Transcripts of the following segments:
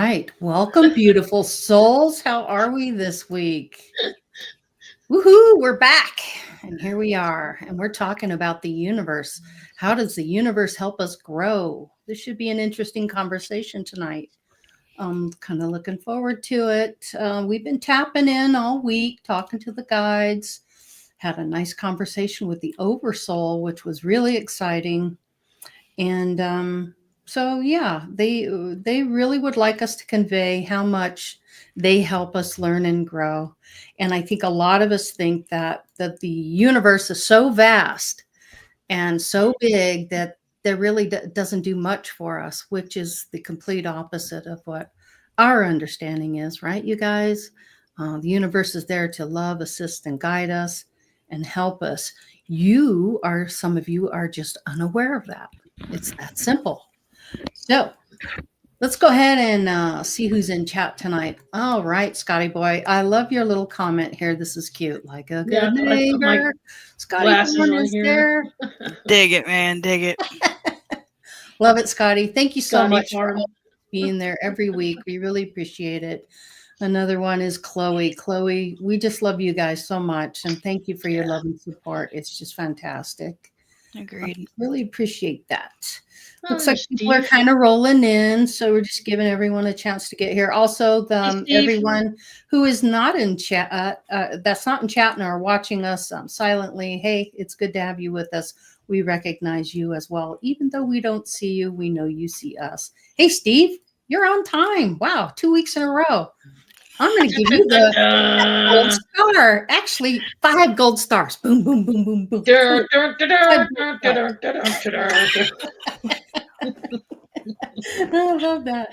right. Welcome, beautiful souls. How are we this week? Woohoo, we're back. And here we are. And we're talking about the universe. How does the universe help us grow? This should be an interesting conversation tonight. Kind of looking forward to it. We've been tapping in all week, talking to the guides. Had a nice conversation with the Oversoul, which was really exciting. And so yeah, they really would like us to convey how much they help us learn and grow. And I think a lot of us think that the universe is so vast and so big that there really doesn't do much for us, which is the complete opposite of what our understanding is, right, you guys? The universe is there to love, assist, and guide us and help us. Some of you are just unaware of that. It's that simple. So let's go ahead and see who's in chat tonight. All right, Scotty boy. I love your little comment here. This is cute. Like a good neighbor. Scotty is there. Dig it, man. Dig it. Love it, Scotty. Thank you so much for being there every week. We really appreciate it. Another one is Chloe. Chloe, we just love you guys so much. And thank you for your love and support. It's just fantastic. Agreed. Really appreciate that. Looks like people are kind of rolling in, so we're just giving everyone a chance to get here. Also, everyone who is not in chat, that's not in chat and are watching us silently, hey, it's good to have you with us. We recognize you as well. Even though we don't see you, we know you see us. Hey, Steve, you're on time. Wow, 2 weeks in a row. I'm going to give you the gold star. Actually, 5 gold stars. Boom, boom, boom, boom, boom. I love that.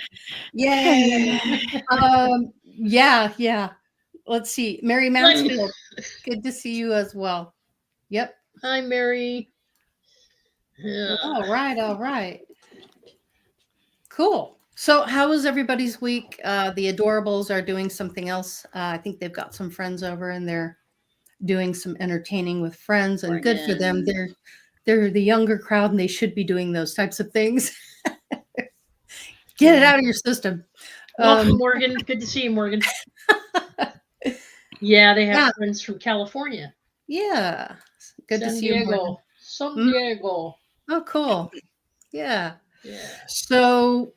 Yay. Yeah. Let's see. Mary Mansfield. Good to see you as well. Yep. Hi, Mary. Yeah. All right. Cool. So how was everybody's week? The Adorables are doing something else. I think they've got some friends over and they're doing some entertaining with friends, and good for them. They're the younger crowd and they should be doing those types of things. Get it out of your system. Welcome, Morgan. Good to see you, Morgan. Yeah, they have friends from California. Yeah. Good to see you, San Diego. Oh, cool. Yeah. So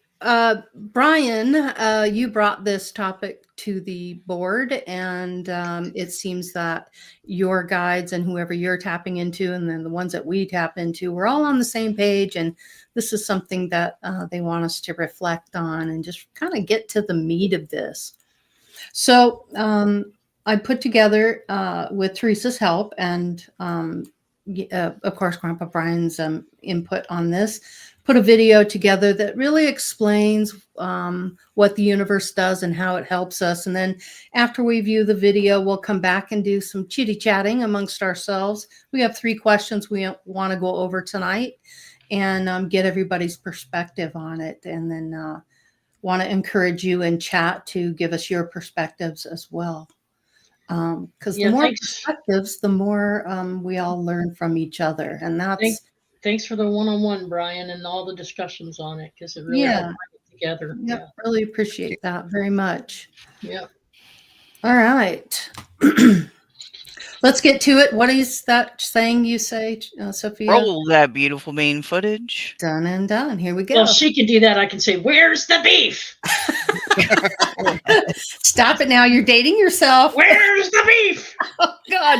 Brian, you brought this topic to the board, and it seems that your guides and whoever you're tapping into, and then the ones that we tap into, we're all on the same page. And this is something that they want us to reflect on and just kind of get to the meat of this. So I put together with Teresa's help and of course, Grandpa Brian's input on this, put a video together that really explains what the universe does and how it helps us. And then after we view the video, we'll come back and do some chitty chatting amongst ourselves. We have 3 questions we want to go over tonight and get everybody's perspective on it. And then want to encourage you in chat to give us your perspectives as well. Because the more perspectives, the more we all learn from each other. And that's thanks for the one-on-one, Brian, and all the discussions on it, because it really helped bring it together. Yep, really appreciate that very much. Yep. All right. Let's get to it. What is that saying you say, Sophia? Roll that beautiful main footage. Done and done. Here we go. Well, she can do that. I can say, "Where's the beef?" Stop it now. You're dating yourself. Where's the beef? Oh, God.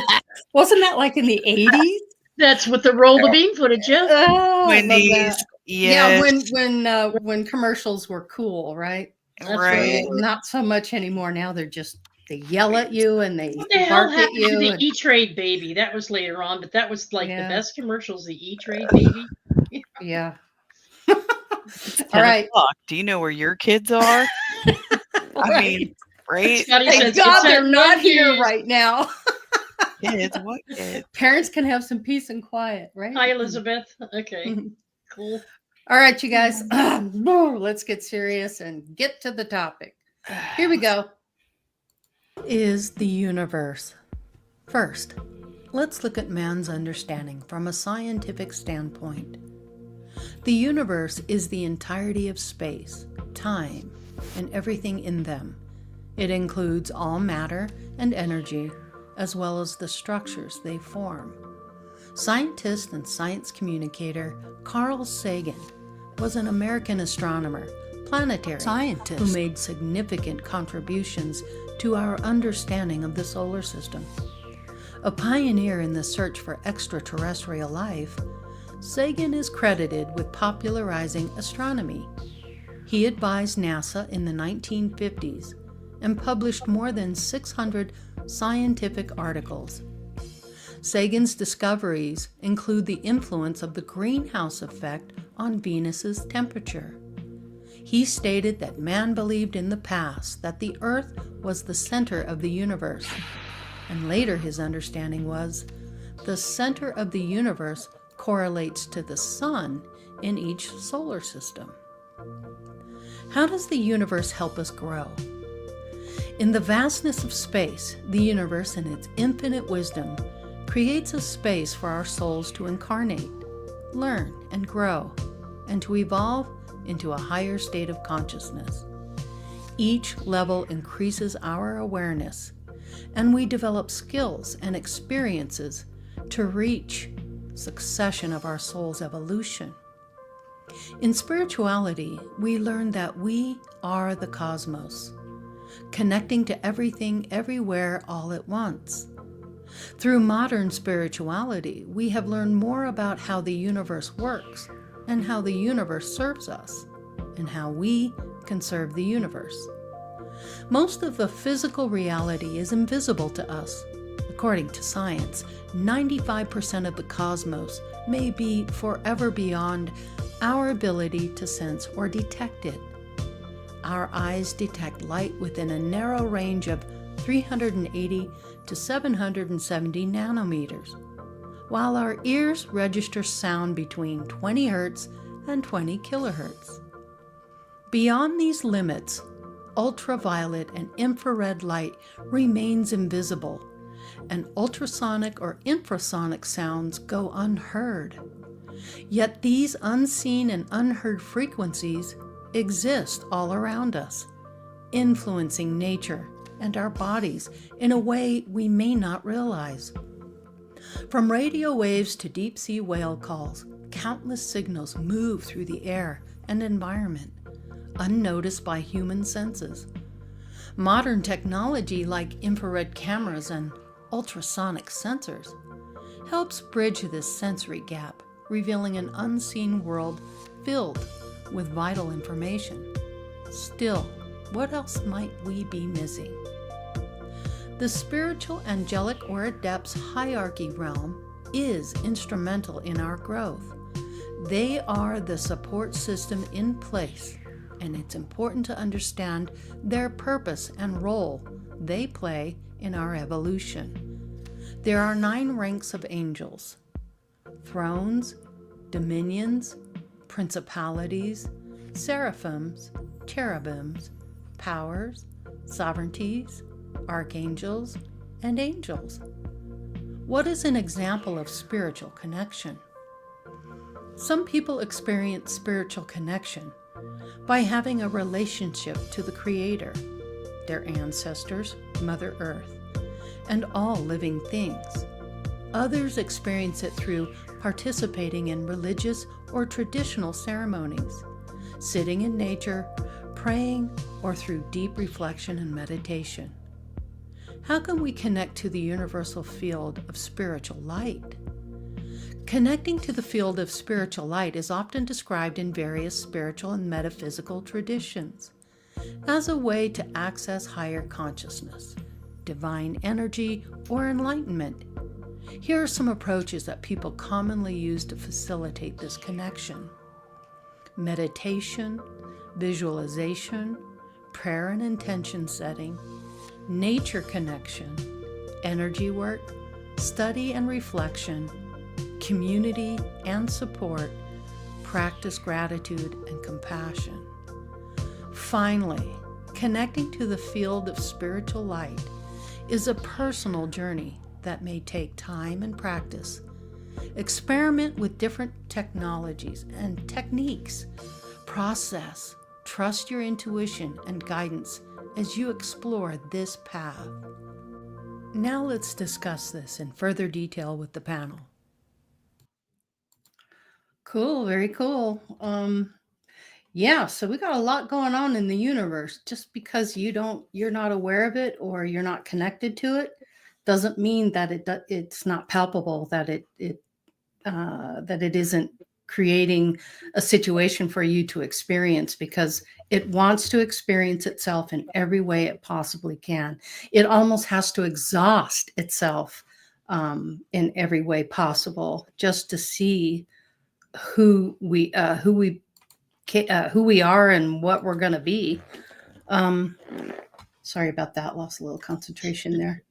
Wasn't that like in the 80s? That's with the roll the bean footage, yeah. Oh, Wendy's. Yeah, when commercials were cool, right? Right. Not so much anymore. Now they yell at you and they what the bark hell at you. To the E-Trade baby? That was later on, but that was like the best commercials. The E-Trade baby. Yeah. All right. Do you know where your kids are? I mean, right? Thank God they're not here right now. Kids, what kids? Parents can have some peace and quiet, right? Hi, Elizabeth. Okay, cool. All right, you guys. Let's get serious and get to the topic. Here we go. Is the universe. First, let's look at man's understanding from a scientific standpoint. The universe is the entirety of space, time, and everything in them. It includes all matter and energy, as well as the structures they form. Scientist and science communicator Carl Sagan was an American astronomer, planetary scientist who made significant contributions to our understanding of the solar system. A pioneer in the search for extraterrestrial life, Sagan is credited with popularizing astronomy. He advised NASA in the 1950s and published more than 600 scientific articles. Sagan's discoveries include the influence of the greenhouse effect on Venus's temperature. He stated that man believed in the past that the Earth was the center of the universe, and later his understanding was the center of the universe correlates to the sun in each solar system. How does the universe help us grow? In the vastness of space, the universe in its infinite wisdom creates a space for our souls to incarnate, learn, and grow, and to evolve into a higher state of consciousness. Each level increases our awareness, and we develop skills and experiences to reach succession of our soul's evolution. In spirituality, we learn that we are the cosmos, connecting to everything, everywhere, all at once. Through modern spirituality, we have learned more about how the universe works and how the universe serves us, and how we can serve the universe. Most of the physical reality is invisible to us. According to science, 95% of the cosmos may be forever beyond our ability to sense or detect it. Our eyes detect light within a narrow range of 380 to 770 nanometers, while our ears register sound between 20 hertz and 20 kilohertz. Beyond these limits, ultraviolet and infrared light remains invisible, and ultrasonic or infrasonic sounds go unheard. Yet these unseen and unheard frequencies exist all around us, influencing nature and our bodies in a way we may not realize. From radio waves to deep-sea whale calls, countless signals move through the air and environment, unnoticed by human senses. Modern technology like infrared cameras and ultrasonic sensors helps bridge this sensory gap, revealing an unseen world filled with vital information. Still, what else might we be missing? The spiritual, angelic, or adept's hierarchy realm is instrumental in our growth. They are the support system in place, and it's important to understand their purpose and role they play in our evolution. There are 9 ranks of angels: thrones, dominions, principalities, seraphims, cherubims, powers, sovereignties, archangels, and angels. What is an example of spiritual connection? Some people experience spiritual connection by having a relationship to the Creator, their ancestors, Mother Earth, and all living things. Others experience it through participating in religious or traditional ceremonies, sitting in nature, praying, or through deep reflection and meditation. How can we connect to the universal field of spiritual light? Connecting to the field of spiritual light is often described in various spiritual and metaphysical traditions as a way to access higher consciousness, divine energy, or enlightenment. Here are some approaches that people commonly use to facilitate this connection: meditation, visualization, prayer and intention setting, nature connection, energy work, study and reflection, community and support, practice gratitude and compassion. Finally, connecting to the field of spiritual light is a personal journey that may take time and practice. Experiment with different technologies and techniques. Process, Trust your intuition and guidance as you explore this path. Now let's discuss this in further detail with the panel. Cool, very cool. Yeah, so we got a lot going on in the universe. Just because you're not aware of it or you're not connected to it, doesn't mean that it's not palpable, that it isn't creating a situation for you to experience, because it wants to experience itself in every way it possibly can. It almost has to exhaust itself in every way possible just to see who we are and what we're going to be. Sorry about that. Lost a little concentration there.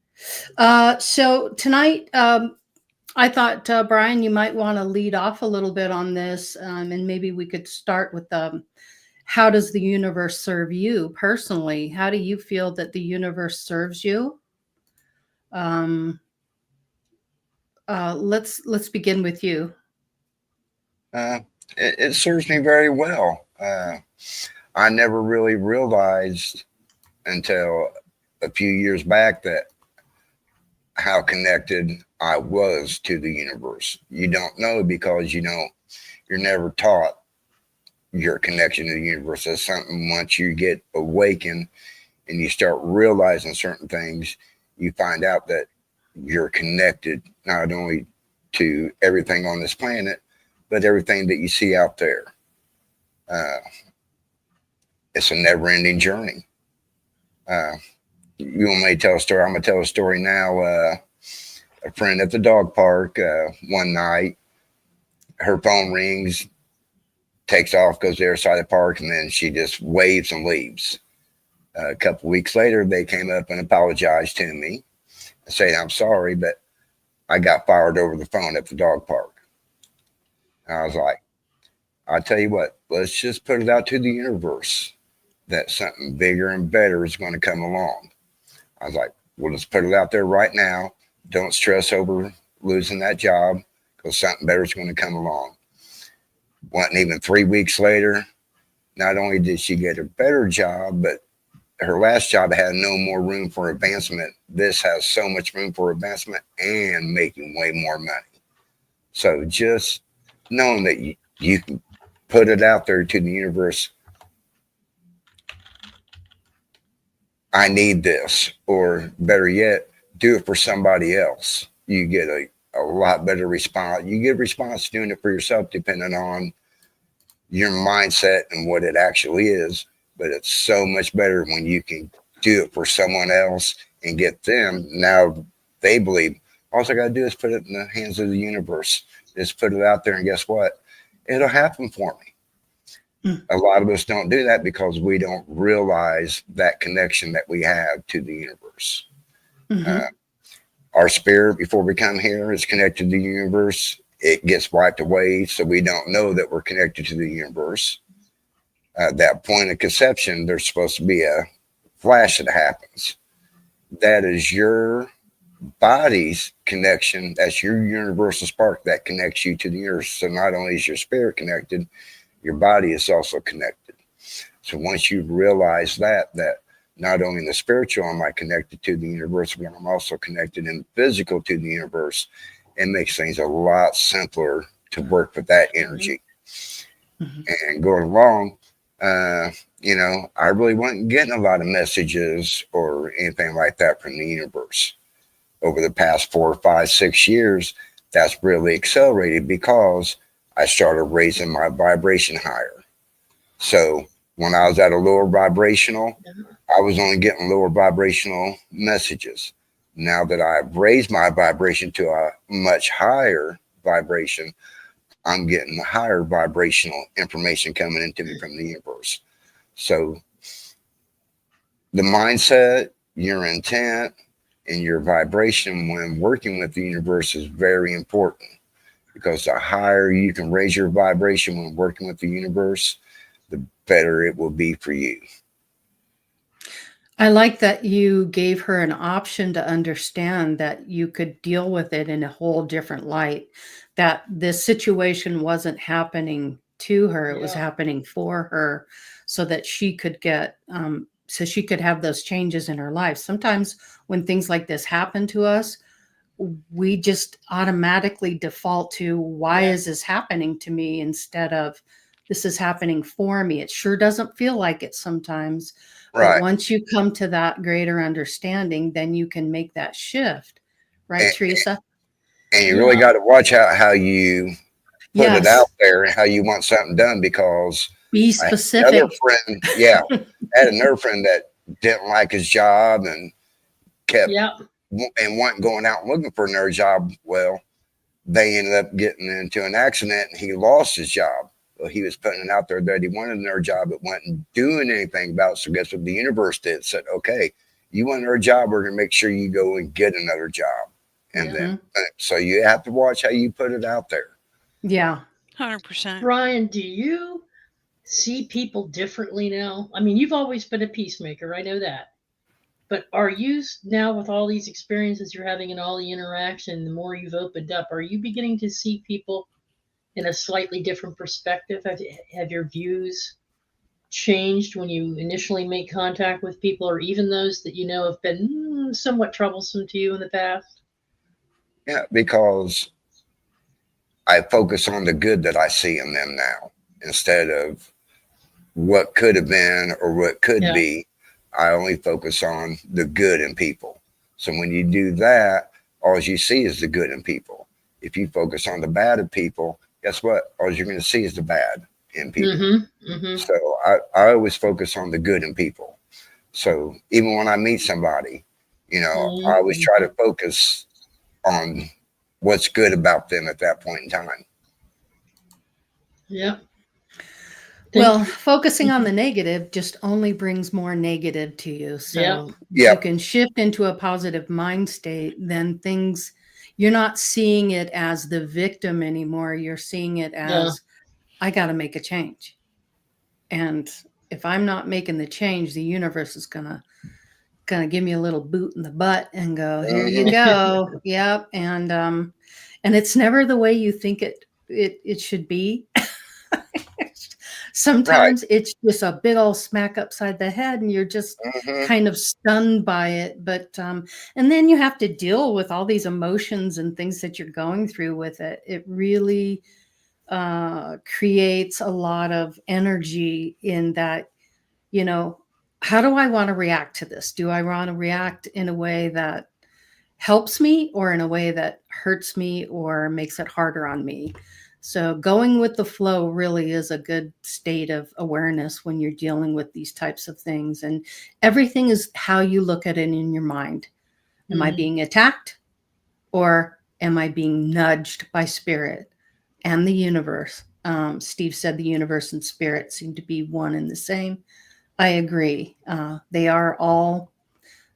So tonight, I thought, Brian, you might want to lead off a little bit on this, and maybe we could start with how does the universe serve you personally? How do you feel that the universe serves you? Let's begin with you. It serves me very well. I never really realized until a few years back that how connected I was to the universe. You don't know because you're never taught your connection to the universe. That's something once you get awakened and you start realizing certain things, you find out that you're connected not only to everything on this planet, but everything that you see out there. It's a never-ending journey. You want me to tell a story? I'm going to tell a story now. A friend at the dog park one night, her phone rings, takes off, goes to the other side of the park, and then she just waves and leaves. A couple of weeks later, they came up and apologized to me and said, "I'm sorry, but I got fired over the phone at the dog park." And I was like, "I'll tell you what, let's just put it out to the universe that something bigger and better is going to come along." I was like, "Well, let's put it out there right now. Don't stress over losing that job because something better is going to come along." Wasn't even 3 weeks later, not only did she get a better job, but her last job had no more room for advancement. This has so much room for advancement and making way more money. So just knowing that you can put it out there to the universe, I need this, or better yet, do it for somebody else. You get a lot better response. You get a response doing it for yourself, depending on your mindset and what it actually is. But it's so much better when you can do it for someone else and get them. Now they believe all I got to do is put it in the hands of the universe. Just put it out there, and guess what? It'll happen for me. A lot of us don't do that because we don't realize that connection that we have to the universe. Our spirit, before we come here, is connected to the universe. It gets wiped away, so we don't know that we're connected to the universe. At that point of conception, there's supposed to be a flash that happens. That is your body's connection. That's your universal spark that connects you to the universe. So not only is your spirit connected, your body is also connected. So once you realize that not only in the spiritual am I connected to the universe, but I'm also connected in the physical to the universe, it makes things a lot simpler to work with that energy. And going along, I really wasn't getting a lot of messages or anything like that from the universe. Over the past 4, 5, 6 years, that's really accelerated because I started raising my vibration higher. So when I was at a lower vibrational, I was only getting lower vibrational messages. Now that I've raised my vibration to a much higher vibration, I'm getting higher vibrational information coming into me from the universe. So the mindset, your intent, and your vibration when working with the universe is very important, because the higher you can raise your vibration when working with the universe, the better it will be for you. I like that you gave her an option to understand that you could deal with it in a whole different light, that this situation wasn't happening to her. It was Yeah. happening for her so that she could get, so she could have those changes in her life. Sometimes when things like this happen to us, we just automatically default to, why Yeah. is this happening to me, instead of, this is happening for me. It sure doesn't feel like it sometimes, but Right. once you come to that greater understanding, then you can make that shift. Right, And, Teresa? and you really Yeah. got to watch out how you put it Yes. out there and how you want something done, because Be I had another specific. friend, yeah, I had another friend that didn't like his job and kept Yeah. and wasn't going out looking for another job. Well, they ended up getting into an accident and he lost his job. Well, he was putting it out there that he wanted another job, but wasn't doing anything about it. So guess what the universe did? Said, okay, you want another job, we're gonna make sure you go and get another job. And Yeah. then so you have to watch how you put it out there. Yeah. 100%. Brian, do you see people differently now? I mean, you've always been a peacemaker. I know that. But are you now, with all these experiences you're having and all the interaction, the more you've opened up, are you beginning to see people in a slightly different perspective? Have your views changed when you initially make contact with people, or even those that you know have been somewhat troublesome to you in the past? Yeah, because I focus on the good that I see in them now instead of what could have been or what could Yeah. be. I only focus on the good in people. So when you do that, all you see is the good in people. If you focus on the bad in people, guess what? All you're going to see is the bad in people. Mm-hmm. Mm-hmm. So I always focus on the good in people. So even when I meet somebody, I always try to focus on what's good about them at that point in time. Yeah. Well, focusing on the negative just only brings more negative to you. So Yeah. you can shift into a positive mind state, then things, you're not seeing it as the victim anymore. You're seeing it as, I got to make a change. And if I'm not making the change, the universe is gonna give me a little boot in the butt and go, here you go. Yep. And it's never the way you think it should be. Sometimes it's just a big old smack upside the head and you're just kind of stunned by it. But and then you have to deal with all these emotions and things that you're going through with it. It really creates a lot of energy in that, how do I want to react to this? Do I want to react in a way that helps me, or in a way that hurts me or makes it harder on me? So going with the flow really is a good state of awareness when you're dealing with these types of things. And everything is how you look at it in your mind. Am I being attacked, or am I being nudged by spirit and the universe? Steve said the universe and spirit seem to be one and the same. I agree. They are all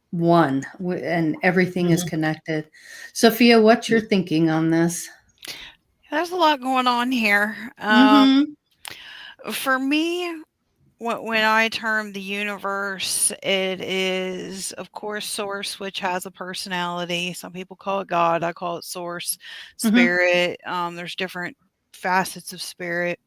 one, and everything is connected. Sophia, what's your thinking on this? There's a lot going on here. For me, when I term the universe, it is, of course, source, which has a personality. Some people call it God. I call it source, spirit. There's different facets of spirit.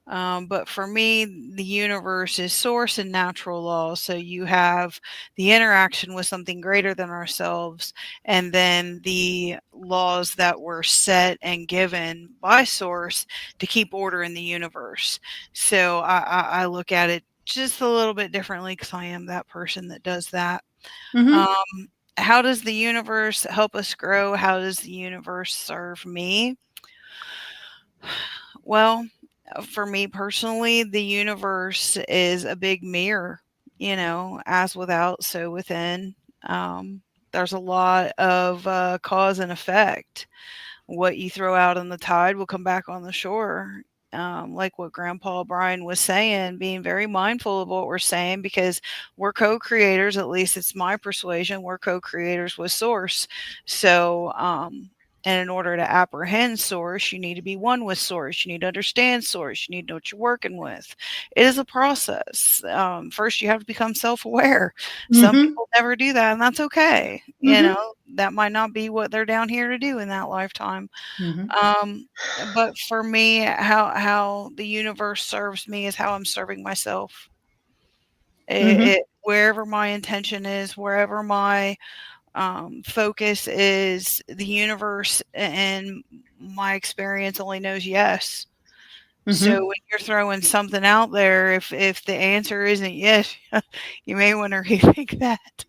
But for me, the universe is source and natural law. So you have the interaction with something greater than ourselves, and then the laws that were set and given by source to keep order in the universe. So I look at it just a little bit differently because I am that person that does that. How does the universe help us grow? How does the universe serve me? Well, for me personally, the universe is a big mirror, as without, so within. There's a lot of cause and effect. What you throw out on the tide will come back on the shore. Like what Grandpa Brian was saying, being very mindful of what we're saying, because we're co-creators, at least it's my persuasion, we're co-creators with Source. So, And in order to apprehend source, you need to be one with source. You need to understand source. You need to know what you're working with. It is a process. First, you have to become self-aware. Some people never do that, and that's okay. You know, that might not be what they're down here to do in that lifetime. But for me, how the universe serves me is how I'm serving myself. Wherever my intention is, wherever my focus is, the universe and my experience only knows yes. So when you're throwing something out there, if the answer isn't yes, you may want to rethink that.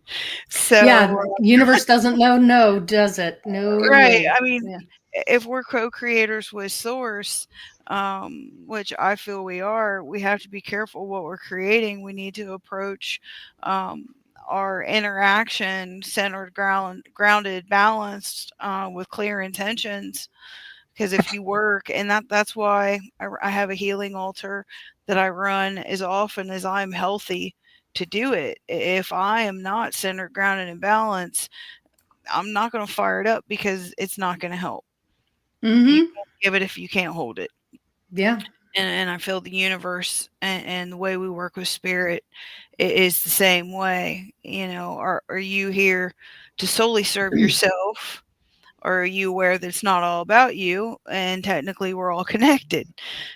So yeah, universe doesn't know no, does it? No right. way. I mean, if we're co-creators with source, which I feel we are, we have to be careful what we're creating. We need to approach our interaction centered, grounded, balanced, with clear intentions. Because if you work, and that's why I have a healing altar that I run as often as I'm healthy to do it. If I am not centered, grounded, and balanced, I'm not going to fire it up because it's not going to help. You can't give it if you can't hold it. Yeah. And I feel the universe and the way we work with spirit is the same way. You know, are you here to solely serve yourself? Or are you aware that it's not all about you? And technically, we're all connected.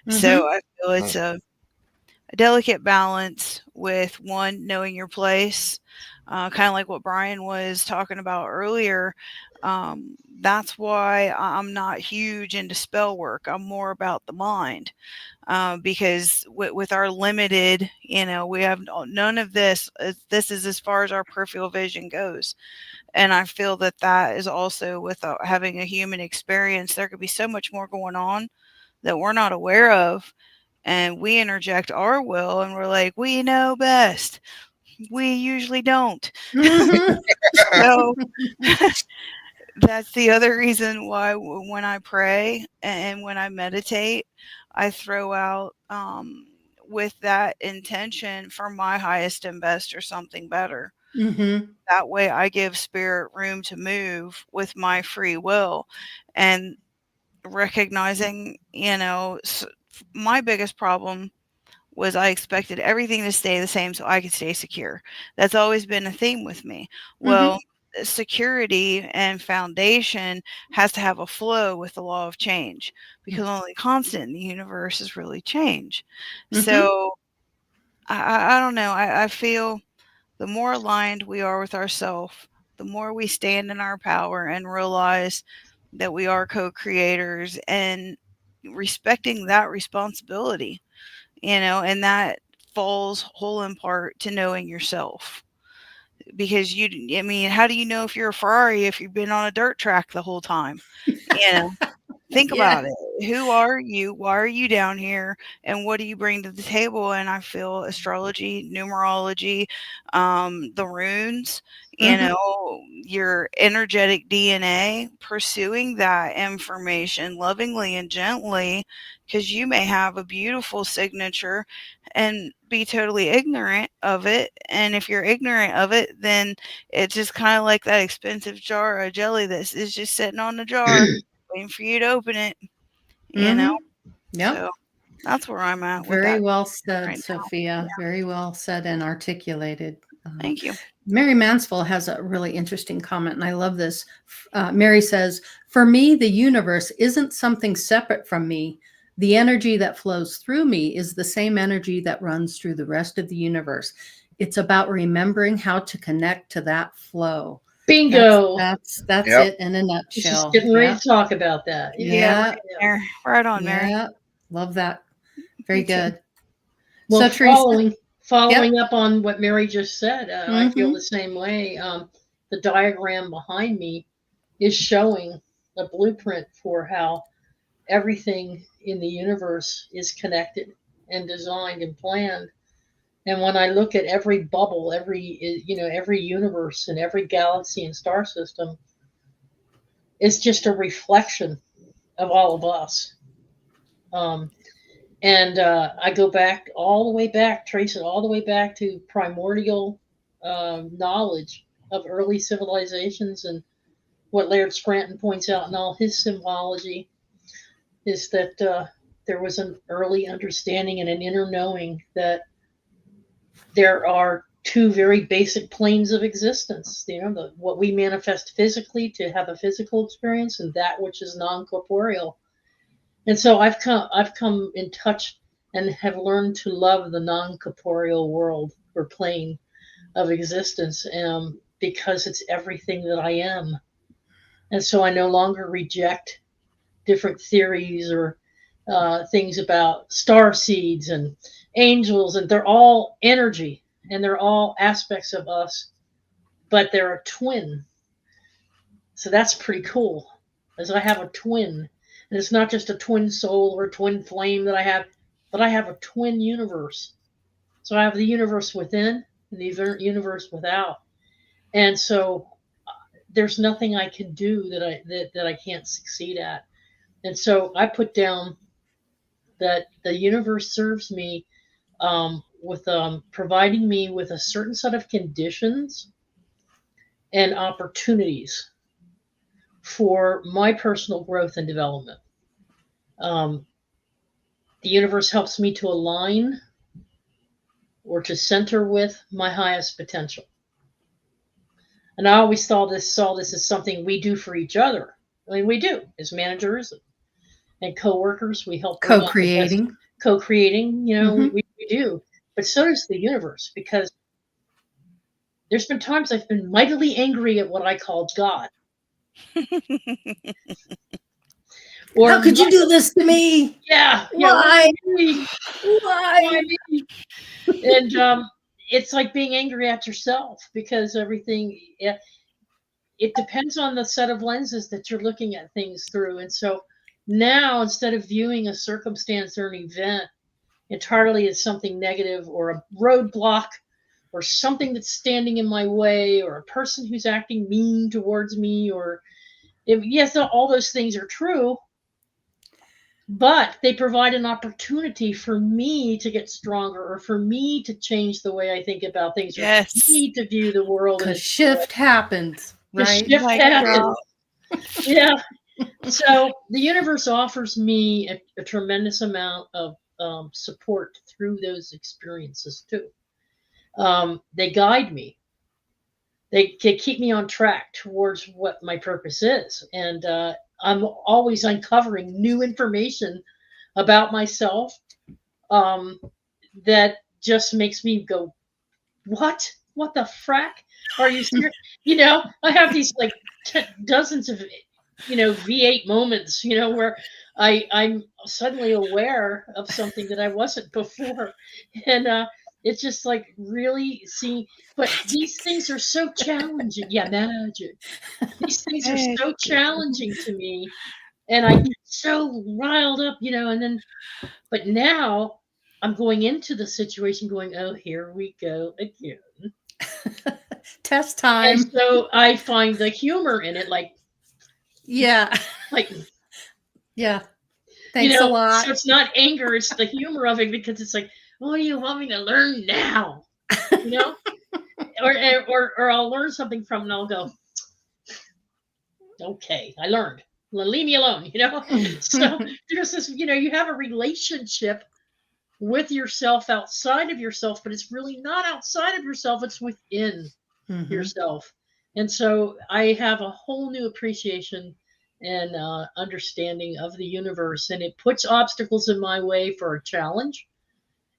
So I feel it's a delicate balance with one, knowing your place, kind of like what Brian was talking about earlier. That's why I'm not huge into spell work. I'm more about the mind, because with our limited, you know, we have none of this. This is as far as our peripheral vision goes. And I feel that that is also with having a human experience. There could be so much more going on that we're not aware of. And we interject our will and we're like, we know best. We usually don't. So that's the other reason why when I pray and when I meditate, I throw out with that intention for my highest and best or something better. That way I give spirit room to move with my free will, and recognizing, you know, my biggest problem was I expected everything to stay the same so I could stay secure. That's always been a theme with me. Well, security and foundation has to have a flow with the law of change, because only constant in the universe is really change. So I don't know. I feel the more aligned we are with ourselves, the more we stand in our power and realize that we are co-creators, and respecting that responsibility, you know, and that falls whole in part to knowing yourself. Because I mean, how do you know if you're a Ferrari if you've been on a dirt track the whole time? You know, think about it. Who are you? Why are you down here? And what do you bring to the table? And I feel astrology, numerology, the runes, you know, your energetic DNA, pursuing that information lovingly and gently, because you may have a beautiful signature and be totally ignorant of it. And if you're ignorant of it, then it's just kind of like that expensive jar of jelly that is just sitting on the jar waiting for you to open it, you know? Yeah. So that's where I'm at with Very that well said, right now. Sophia. Very well said and articulated. Thank you. Mary Mansfield has a really interesting comment, and I love this. Mary says, for me, the universe isn't something separate from me. The energy that flows through me is the same energy that runs through the rest of the universe. It's about remembering how to connect to that flow. Bingo. That's it in a nutshell. Just getting ready to talk about that. Yeah. Right on, Mary. Yeah. Love that. Very good. Well, So, following up on what Mary just said, I feel the same way. The diagram behind me is showing a blueprint for how everything in the universe is connected and designed and planned. And when I look at every bubble, every universe and every galaxy and star system, it's just a reflection of all of us. And I go back all the way back, trace it all the way back to primordial knowledge of early civilizations what Laird Scranton points out in all his symbology is that there was an early understanding and an inner knowing that there are two very basic planes of existence. What we manifest physically to have a physical experience, and that which is non-corporeal. And so I've come in touch and have learned to love the non-corporeal world or plane of existence, because it's everything that I am. And so I no longer reject different theories or things about star seeds and angels, and they're all energy and they're all aspects of us, but they're a twin. So that's pretty cool, as I have a twin. And it's not just a twin soul or a twin flame that I have, but I have a twin universe. So I have the universe within and the universe without. And so there's nothing I can do that I can't succeed at. And so I put down that the universe serves me with providing me with a certain set of conditions and opportunities for my personal growth and development. The universe helps me to align or to center with my highest potential. And I always saw this as something we do for each other. I mean, we do as managers and co-workers. We help Co-creating. Co-creating, we do. But so does the universe, because there's been times I've been mightily angry at what I called God. Or how could you do this to me? Yeah. Why? Why me? And it's like being angry at yourself, because everything, it depends on the set of lenses that you're looking at things through. And so now, instead of viewing a circumstance or an event entirely as something negative or a roadblock or something that's standing in my way or a person who's acting mean towards me, or yes, all those things are true, but they provide an opportunity for me to get stronger, or for me to change the way I think about things, or for me to view the world. Because shift happens, right? Shift happens. Yeah. So the universe offers me a tremendous amount of support through those experiences too. They guide me. They keep me on track towards what my purpose is. And I'm always uncovering new information about myself that just makes me go, what? What the frack? Are you serious? I have these like dozens of, V8 moments, where I'm suddenly aware of something that I wasn't before. And it's just like really seeing, but these things are so challenging. Yeah, magic. These things are so challenging to me. And I get so riled up, and then, but now I'm going into the situation going, oh, here we go again. Test time. And so I find the humor in it, yeah. Thanks a lot. So it's not anger, it's the humor of it, because it's like, what do you want me to learn now? Or I'll learn something from it and I'll go, okay, I learned. Leave me alone, So there's this, you have a relationship with yourself outside of yourself, but it's really not outside of yourself, it's within yourself. And so I have a whole new appreciation and understanding of the universe, and it puts obstacles in my way for a challenge,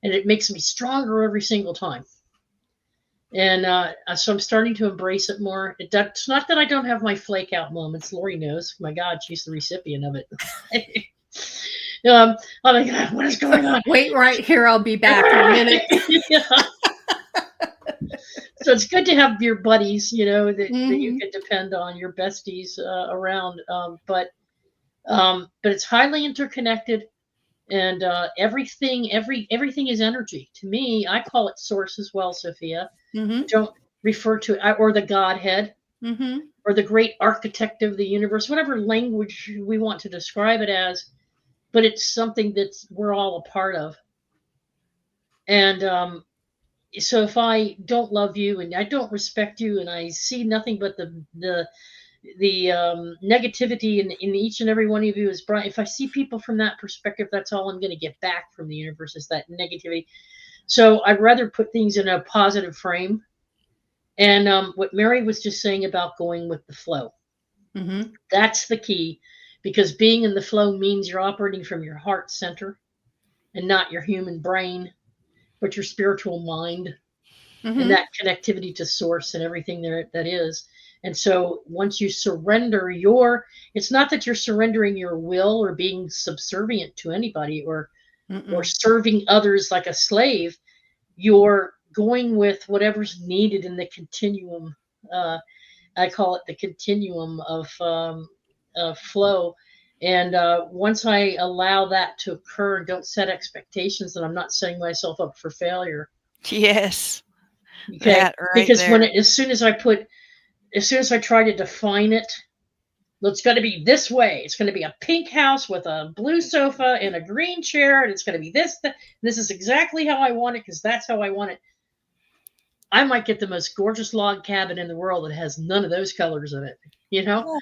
and it makes me stronger every single time. And so I'm starting to embrace it more. It's not that I don't have my flake out moments. Lori knows. My God, she's the recipient of it. I'm like, what is going on? Wait right here. I'll be back in a minute. So it's good to have your buddies, that you can depend on, your besties around. But it's highly interconnected, and everything is energy. To me, I call it source as well, Sophia. Don't refer to it, or the Godhead, or the great architect of the universe, whatever language we want to describe it as. But it's something we're all a part of. And so if I don't love you and I don't respect you and I see nothing but the negativity in each and every one of you is bright. If I see people from that perspective, that's all I'm going to get back from the universe is that negativity. So I'd rather put things in a positive frame. And what Mary was just saying about going with the flow, that's the key, because being in the flow means you're operating from your heart center and not your human brain, but your spiritual mind and that connectivity to source and everything there that is. And so once you surrender it's not that you're surrendering your will or being subservient to anybody or serving others like a slave. You're going with whatever's needed in the continuum. I call it the continuum of flow. And once I allow that to occur and don't set expectations, then I'm not setting myself up for failure. Yes. Okay. That right Because there. as soon as I try to define it, it's got to be this way. It's going to be a pink house with a blue sofa and a green chair, and it's going to be this. This is exactly how I want it because that's how I want it. I might get the most gorgeous log cabin in the world that has none of those colors in it, Well,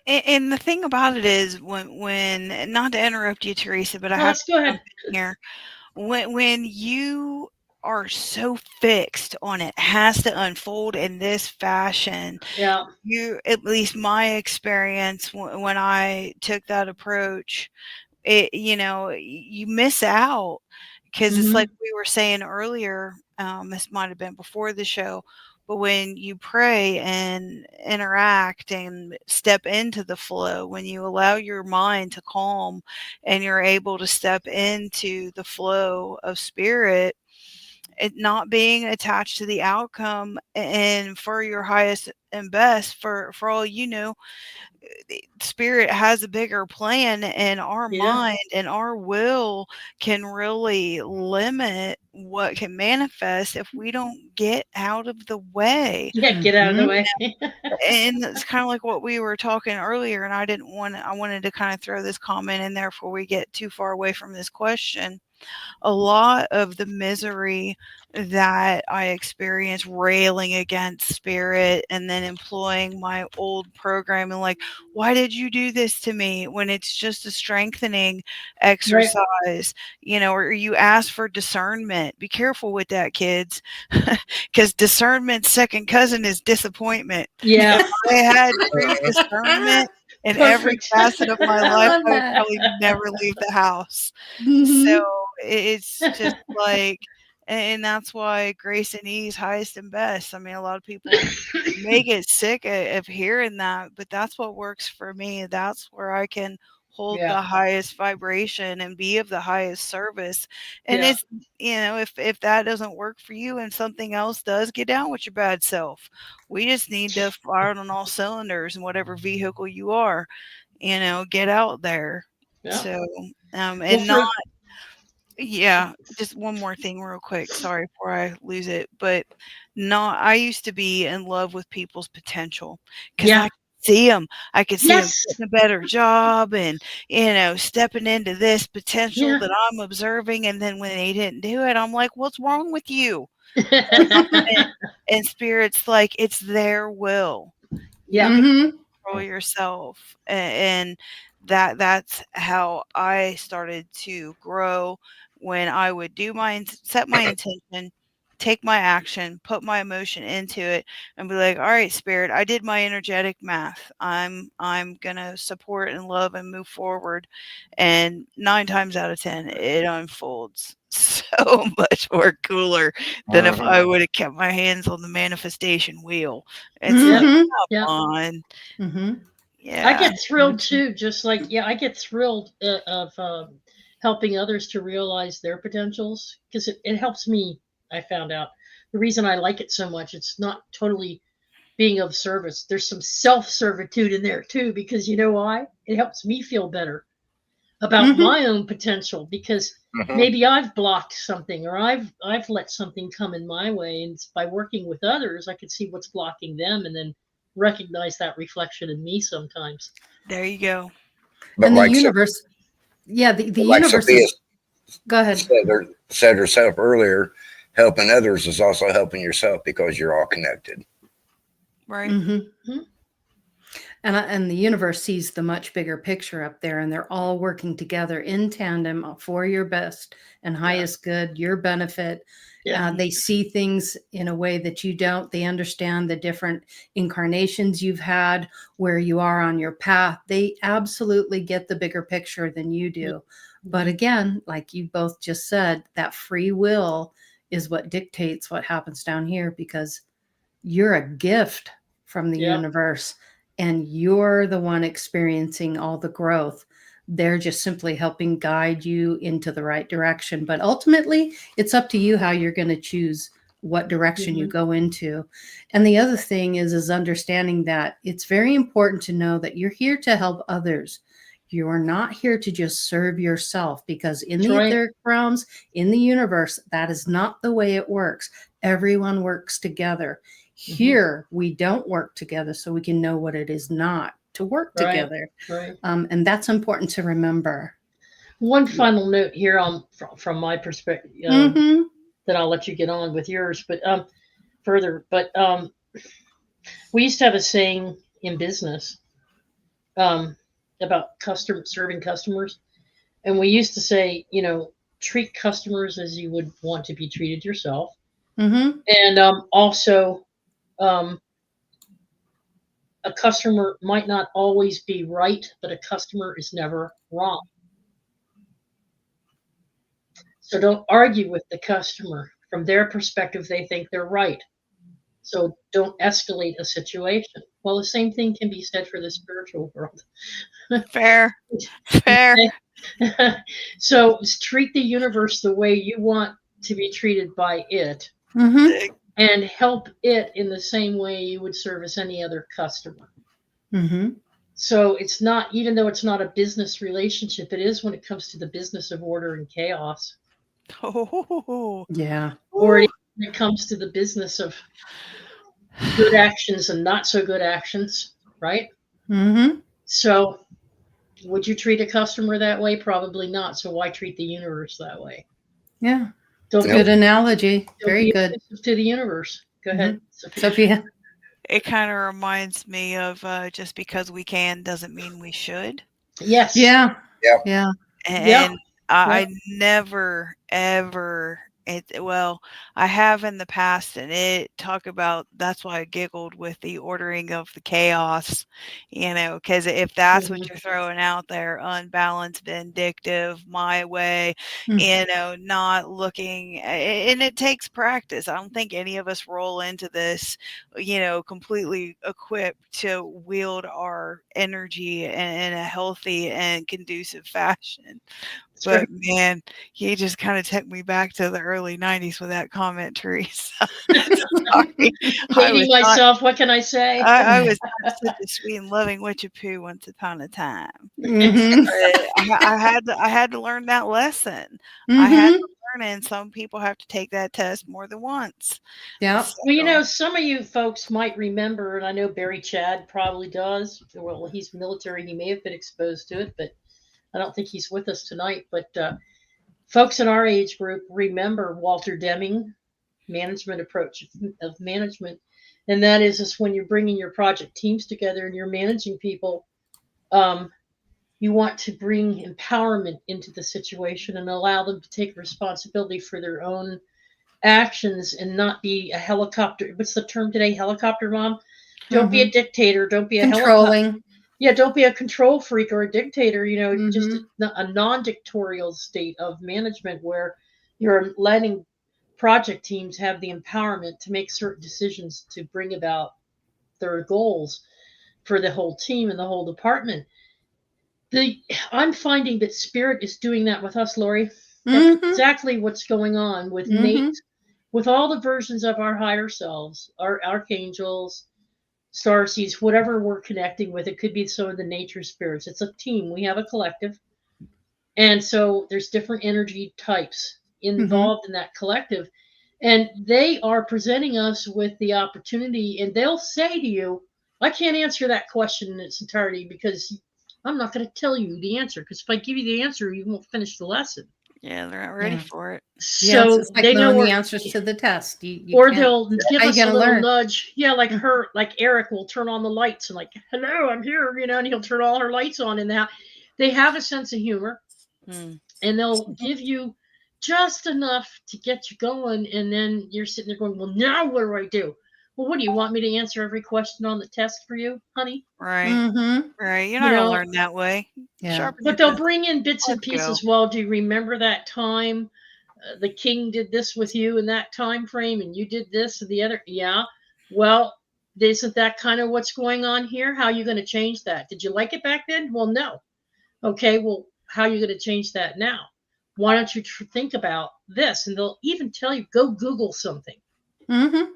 and the thing about it is when not to interrupt you, Teresa, but I have to go ahead here. When you are so fixed on it has to unfold in this fashion. Yeah. At least my experience when I took that approach, you miss out because it's like we were saying earlier, this might have been before the show, but when you pray and interact and step into the flow, when you allow your mind to calm and you're able to step into the flow of spirit, it not being attached to the outcome and for your highest and best, for all spirit has a bigger plan, and our mind and our will can really limit what can manifest if we don't get out of the way. Get out of the way. And it's kind of like what we were talking earlier, and I wanted to kind of throw this comment in there before we get too far away from this question. A lot of the misery that I experienced railing against spirit and then employing my old program and like, why did you do this to me? When it's just a strengthening exercise, or you ask for discernment. Be careful with that, kids, because discernment's second cousin is disappointment. Yeah. If I had true discernment in every facet of my life, I would probably never leave the house. So it's just like, and that's why grace and ease, highest and best. I mean, a lot of people may get sick of hearing that, but that's what works for me. That's where I can hold the highest vibration and be of the highest service. And it's, if that doesn't work for you and something else does, get down with your bad self. We just need to fire on all cylinders in whatever vehicle you are, get out there. So, just one more thing real quick. Sorry before I lose it. But I used to be in love with people's potential because I could see them. I could see them getting a better job and, stepping into this potential that I'm observing. And then when they didn't do it, I'm like, what's wrong with you? And spirit's like, it's their will. You can control yourself. And that's how I started to grow. When I would set my intention, take my action, put my emotion into it, and be like, all right, spirit, I did my energetic math. I'm gonna support and love and move forward. And 9 times out of 10, it unfolds so much more cooler than if I would have kept my hands on the manifestation wheel. It's come on. Yeah. I get thrilled too, just like I get thrilled of helping others to realize their potentials, because it helps me. I found out the reason I like it so much, it's not totally being of service. There's some self-servitude in there too, because you know why? It helps me feel better about my own potential, because maybe I've blocked something or I've let something come in my way, and by working with others I could see what's blocking them and then recognize that reflection in me sometimes. There you go. But and like the universe, the like universe Sophia go ahead. Said herself earlier, helping others is also helping yourself because you're all connected. Right. And the universe sees the much bigger picture up there, and they're all working together in tandem for your best and highest good, your benefit. Yeah. They see things in a way that you don't. They understand the different incarnations you've had, where you are on your path. They absolutely get the bigger picture than you do. But again, like you both just said, that free will is what dictates what happens down here, because you're a gift from the Yep. universe, and you're the one experiencing all the growth. They're just simply helping guide you into the right direction. But ultimately, it's up to you how you're going to choose what direction you go into. And the other thing is understanding that it's very important to know that you're here to help others. You are not here to just serve yourself, because in That's the right. etheric realms, in the universe, that is not the way it works. Everyone works together. Here, we don't work together, so we can know what it is not to work Right. together. Right. And that's important to remember. One final note here from my perspective, Mhm. then I'll let you get on with yours, but further. But we used to have a saying in business about serving customers, and we used to say, treat customers as you would want to be treated yourself, Mhm. and also a customer might not always be right, but a customer is never wrong. So don't argue with the customer. From their perspective, they think they're right. So don't escalate a situation. Well, the same thing can be said for the spiritual world. Fair. Fair. So treat the universe the way you want to be treated by it, Mhm. and help it in the same way you would service any other customer. Mhm. So it's not, even though it's not a business relationship, it is when it comes to the business of order and chaos, Oh. Yeah. or it is when it comes to the business of good actions and not so good actions, right? Mhm. So would you treat a customer that way? Probably not. So why treat the universe that way? Yeah. Don't Good be, analogy. don't Very be good. abusive to the universe. Go ahead, Sophia. Sophia. It kind of reminds me of just because we can doesn't mean we should. Yes. Yeah. Yep. Yeah. And I Yep. never ever I have in the past, and it talk about, that's why I giggled with the ordering of the chaos, because if that's what you're throwing out there, unbalanced, vindictive, my way, not looking, and it takes practice. I don't think any of us roll into this, completely equipped to wield our energy in a healthy and conducive fashion. But man, he just kind of took me back to the early 90s with that comment, Teresa. Sorry. Dating myself, what can I say? I was not such a sweet and loving witch of poo once upon a time. Mhm. I had to learn that lesson. I had to learn, and some people have to take that test more than once. Yeah. Well, some of you folks might remember, and I know Barry Chad probably does. Well, he's military. He may have been exposed to it, but I don't think he's with us tonight. But folks in our age group remember Walter Deming management approach of management, and that is when you're bringing your project teams together and you're managing people. You want to bring empowerment into the situation and allow them to take responsibility for their own actions and not be a helicopter. What's the term today? Helicopter mom. Don't be a dictator. Don't be a Controlling. Yeah, don't be a control freak or a dictator. Just a non-dictatorial state of management where you're letting project teams have the empowerment to make certain decisions to bring about their goals for the whole team and the whole department. I'm finding that spirit is doing that with us, Lori. That's exactly what's going on with Nate, with all the versions of our higher selves, our archangels, starseeds, whatever we're connecting with. It could be some of the nature spirits. It's a team. We have a collective. And so there's different energy types involved in that collective. And they are presenting us with the opportunity, and they'll say to you, I can't answer that question in its entirety because I'm not going to tell you the answer. Because if I give you the answer, you won't finish the lesson. Yeah, they're not ready Yeah. for it. Yeah, So it's like they know knowing where, the answers to the test. You or can't. they'll give How you us a gonna little learn? nudge. Yeah, like Mhm. like Eric will turn on the lights and like, hello, I'm here, and he'll turn all her lights on, and that they have a sense of humor, Mm. and they'll give you just enough to get you going, and then you're sitting there going, well, now what do I do? Well, what do you want me to answer every question on the test for you, honey? Right. Mm-hmm. Right. You're You not gonna know, learn that way. Yeah. Sharpen but your they'll pencil. bring in bits and Let's go. pieces. Well, do you remember that time the king did this with you in that time frame, and you did this and the other? Yeah. Well, isn't that kind of what's going on here? How are you going to change that? Did you like it back then? Well, no. Okay. Well, how are you going to change that now? Why don't you think about this? And they'll even tell you, go Google something. Mm-hmm.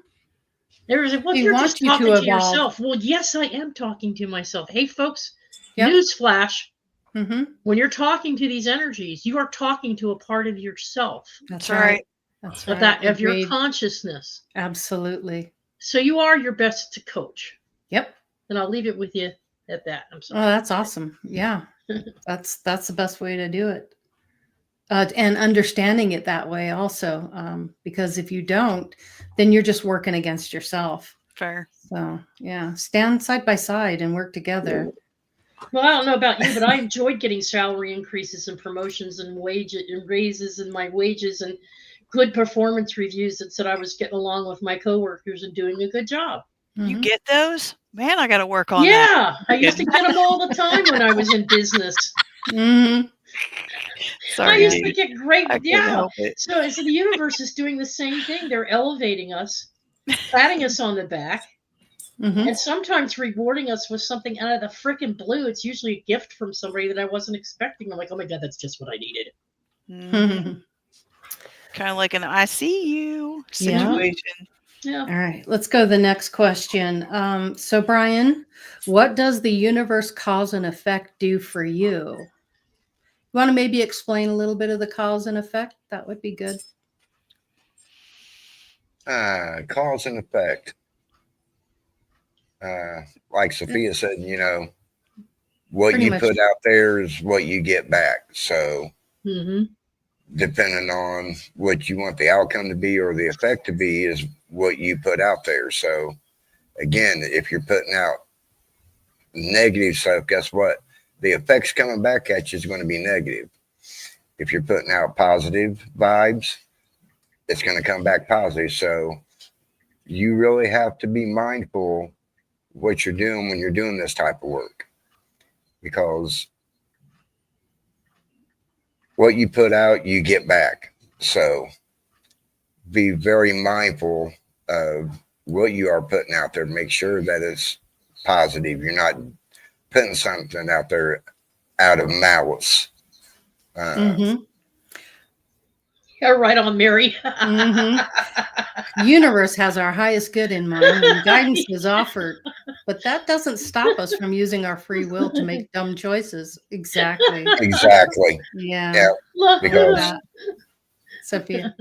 Well, They you're want just you to talking to evolve. yourself. Well, yes, I am talking to myself. Hey, folks, Yep. newsflash. Mm-hmm. When you're talking to these energies, you are talking to a part of yourself, That's That's right. right. That's of right. that of your Agreed. consciousness. Absolutely. So you are your best to coach. Yep. And I'll leave it with you at that. I'm Oh, sorry. that's awesome. Yeah. That's the best way to do it. And understanding it that way also, because if you don't, then you're just working against yourself. Fair. So yeah, stand side by side and work together. Well, I don't know about you, but I enjoyed getting salary increases and promotions and raises in my wages and good performance reviews that said I was getting along with my coworkers and doing a good job. You Mhm. get those? Man, I got to work on that. Yeah, I used to get them all the time when I was in business. Mhm. I Sorry, used to dude. get great. I couldn't Yeah. help it. So the universe is doing the same thing. They're elevating us, patting us on the back, Mhm. and sometimes rewarding us with something out of the freaking blue. It's usually a gift from somebody that I wasn't expecting. I'm like, oh my God, that's just what I needed. Mhm. Kind of like an I see you Yeah. situation. Yeah. All right, let's go to the next question. So Brian, what does the universe cause and effect do for you? You want to maybe explain a little bit of the cause and effect? That would be good. Cause and effect. Like Sophia said, what Pretty you much. put out there is what you get back. So Mm-hmm. depending on what you want the outcome to be or the effect to be is what you put out there. So again, if you're putting out negative stuff, guess what? The effects coming back at you is going to be negative. If you're putting out positive vibes, it's going to come back positive. So you really have to be mindful what you're doing when you're doing this type of work, because what you put out, you get back. So be very mindful of what you are putting out there. Make sure that it's positive. You're not putting something out there out of malice. Mm-hmm. Yeah, right on, Mary. Mm-hmm. Universe has our highest good in mind and guidance is offered, but that doesn't stop us from using our free will to make dumb choices. Exactly. Exactly. Yeah. Yeah. Love Because that. Sophia.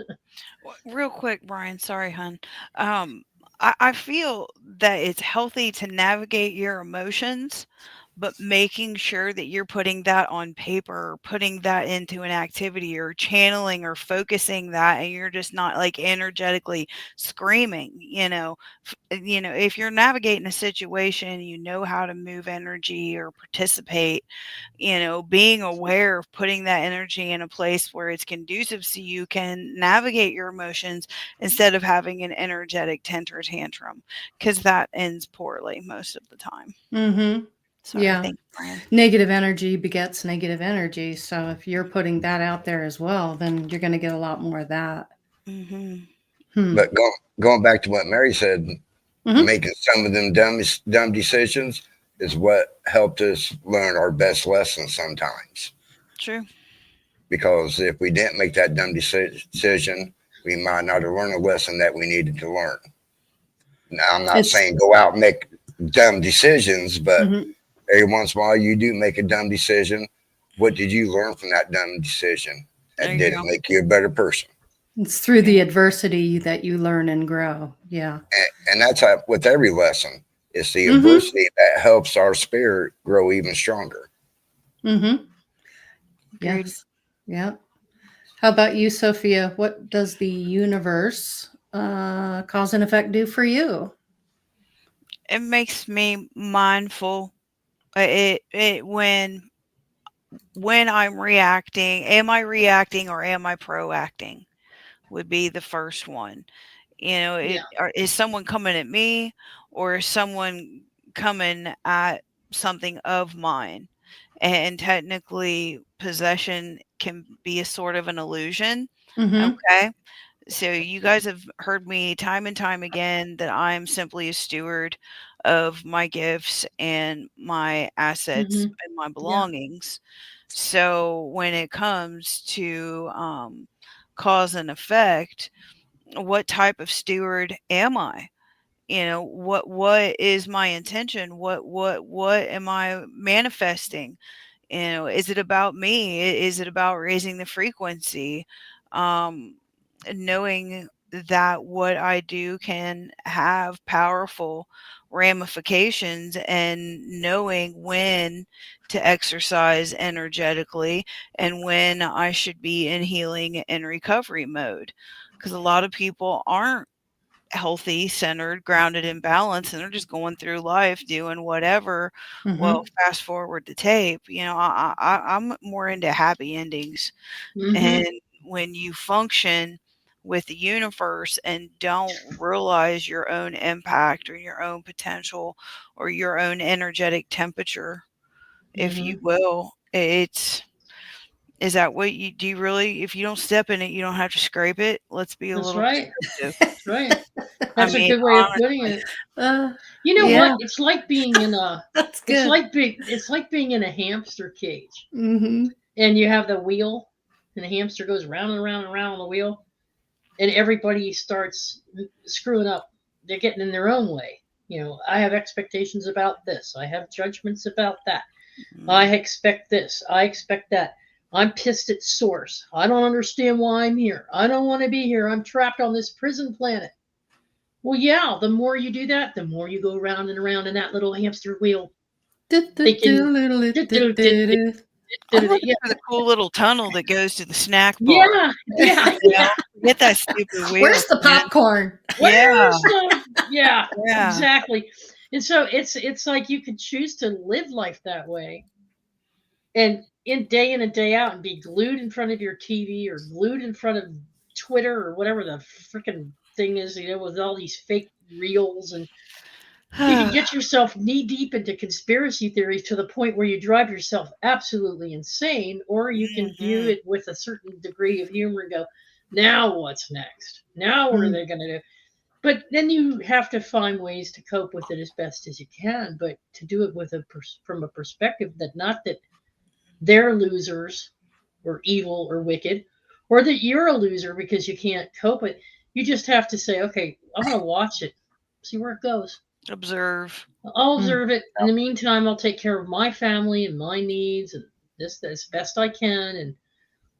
Real quick, Brian. Sorry, hon. I feel that it's healthy to navigate your emotions, but making sure that you're putting that on paper, or putting that into an activity, or channeling or focusing that, and you're just not like energetically screaming. If you're navigating a situation, you know how to move energy or participate. Being aware of putting that energy in a place where it's conducive so you can navigate your emotions instead of having an energetic temper tantrum, because that ends poorly most of the time. Mm-hmm. Sorry, Yeah. thank you, Brian. Negative energy begets negative energy. So if you're putting that out there as well, then you're going to get a lot more of that. Mm-hmm. But going back to what Mary said, Mhm. making some of them dumb decisions is what helped us learn our best lessons sometimes. True. Because if we didn't make that dumb decision, we might not have learned a lesson that we needed to learn. Now, I'm not saying go out and make dumb decisions, but Mhm. every once in a while you do make a dumb decision. What did you learn from that dumb decision? There That you did go. it make you a better person? It's through the adversity that you learn and grow. Yeah. And that's how, with every lesson, it's the Mhm. adversity that helps our spirit grow even stronger. Mm-hmm. Agreed. Yes. Yeah. How about you, Sophia? What does the universe cause and effect do for you? It makes me mindful. It when I'm reacting, am I reacting or am I proacting? Would be the first one. Yeah. Is someone coming at me or is someone coming at something of mine? And technically, possession can be a sort of an illusion. Mm-hmm. Okay. So you guys have heard me time and time again that I'm simply a steward of my gifts and my assets Hmm. and my Yeah. belongings. So when it comes to cause and effect, what type of steward am I? What is my intention? What am I manifesting? Is it about me? Is it about raising the frequency? Um, Knowing that what I do can have powerful ramifications and knowing when to exercise energetically and when I should be in healing and recovery mode. Because a lot of people aren't healthy, centered, grounded, and balanced, and they're just going through life doing whatever. Mm-hmm. Well, fast forward the tape, I'm more into happy endings. Hmm. And when you function with the universe and don't realize your own impact or your own potential or your own energetic temperature, if Hmm. you will, it's is that what you do? You really, if you don't step in it, you don't have to scrape it. Let's be a That's little right. descriptive. That's right. I That's a mean, good way of putting honestly. it. uh, You know yeah, what? It's like being in a. that's It's good. like being in a hamster cage, Mm-hmm. and you have the wheel, and the hamster goes round and round and round on the wheel, and everybody starts screwing up. They're getting in their own way. I have expectations about this. I have judgments about that. I Mm, expect this. I expect that. I'm pissed at source. I don't understand why I'm here. I don't want to be here. I'm trapped on this prison planet. Well, yeah, the more you do that, the more you go round and around in that little hamster wheel thinking, I'm yeah, looking for the cool little tunnel that goes to the snack bar. yeah, yeah, You yeah. know, get that stupid wheel, Where's the man. popcorn? Yeah, Where's the, yeah, yeah, exactly. And so it's like you could choose to live life that way and in and day out and be glued in front of your TV or glued in front of Twitter or whatever the freaking thing is, with all these fake reels, and you can get yourself knee deep into conspiracy theories to the point where you drive yourself absolutely insane, or you can view Mhm. it with a certain degree of humor and go, now what's next? Now what are Mm, they going to do? But then you have to find ways to cope with it as best as you can, but to do it from a perspective that not that they're losers or evil or wicked, or that you're a loser because you can't cope with it. You just have to say, okay, I'm going to watch it, see where it goes. Observe. I'll mm. observe it. In the meantime, I'll take care of my family and my needs and this as best I can. And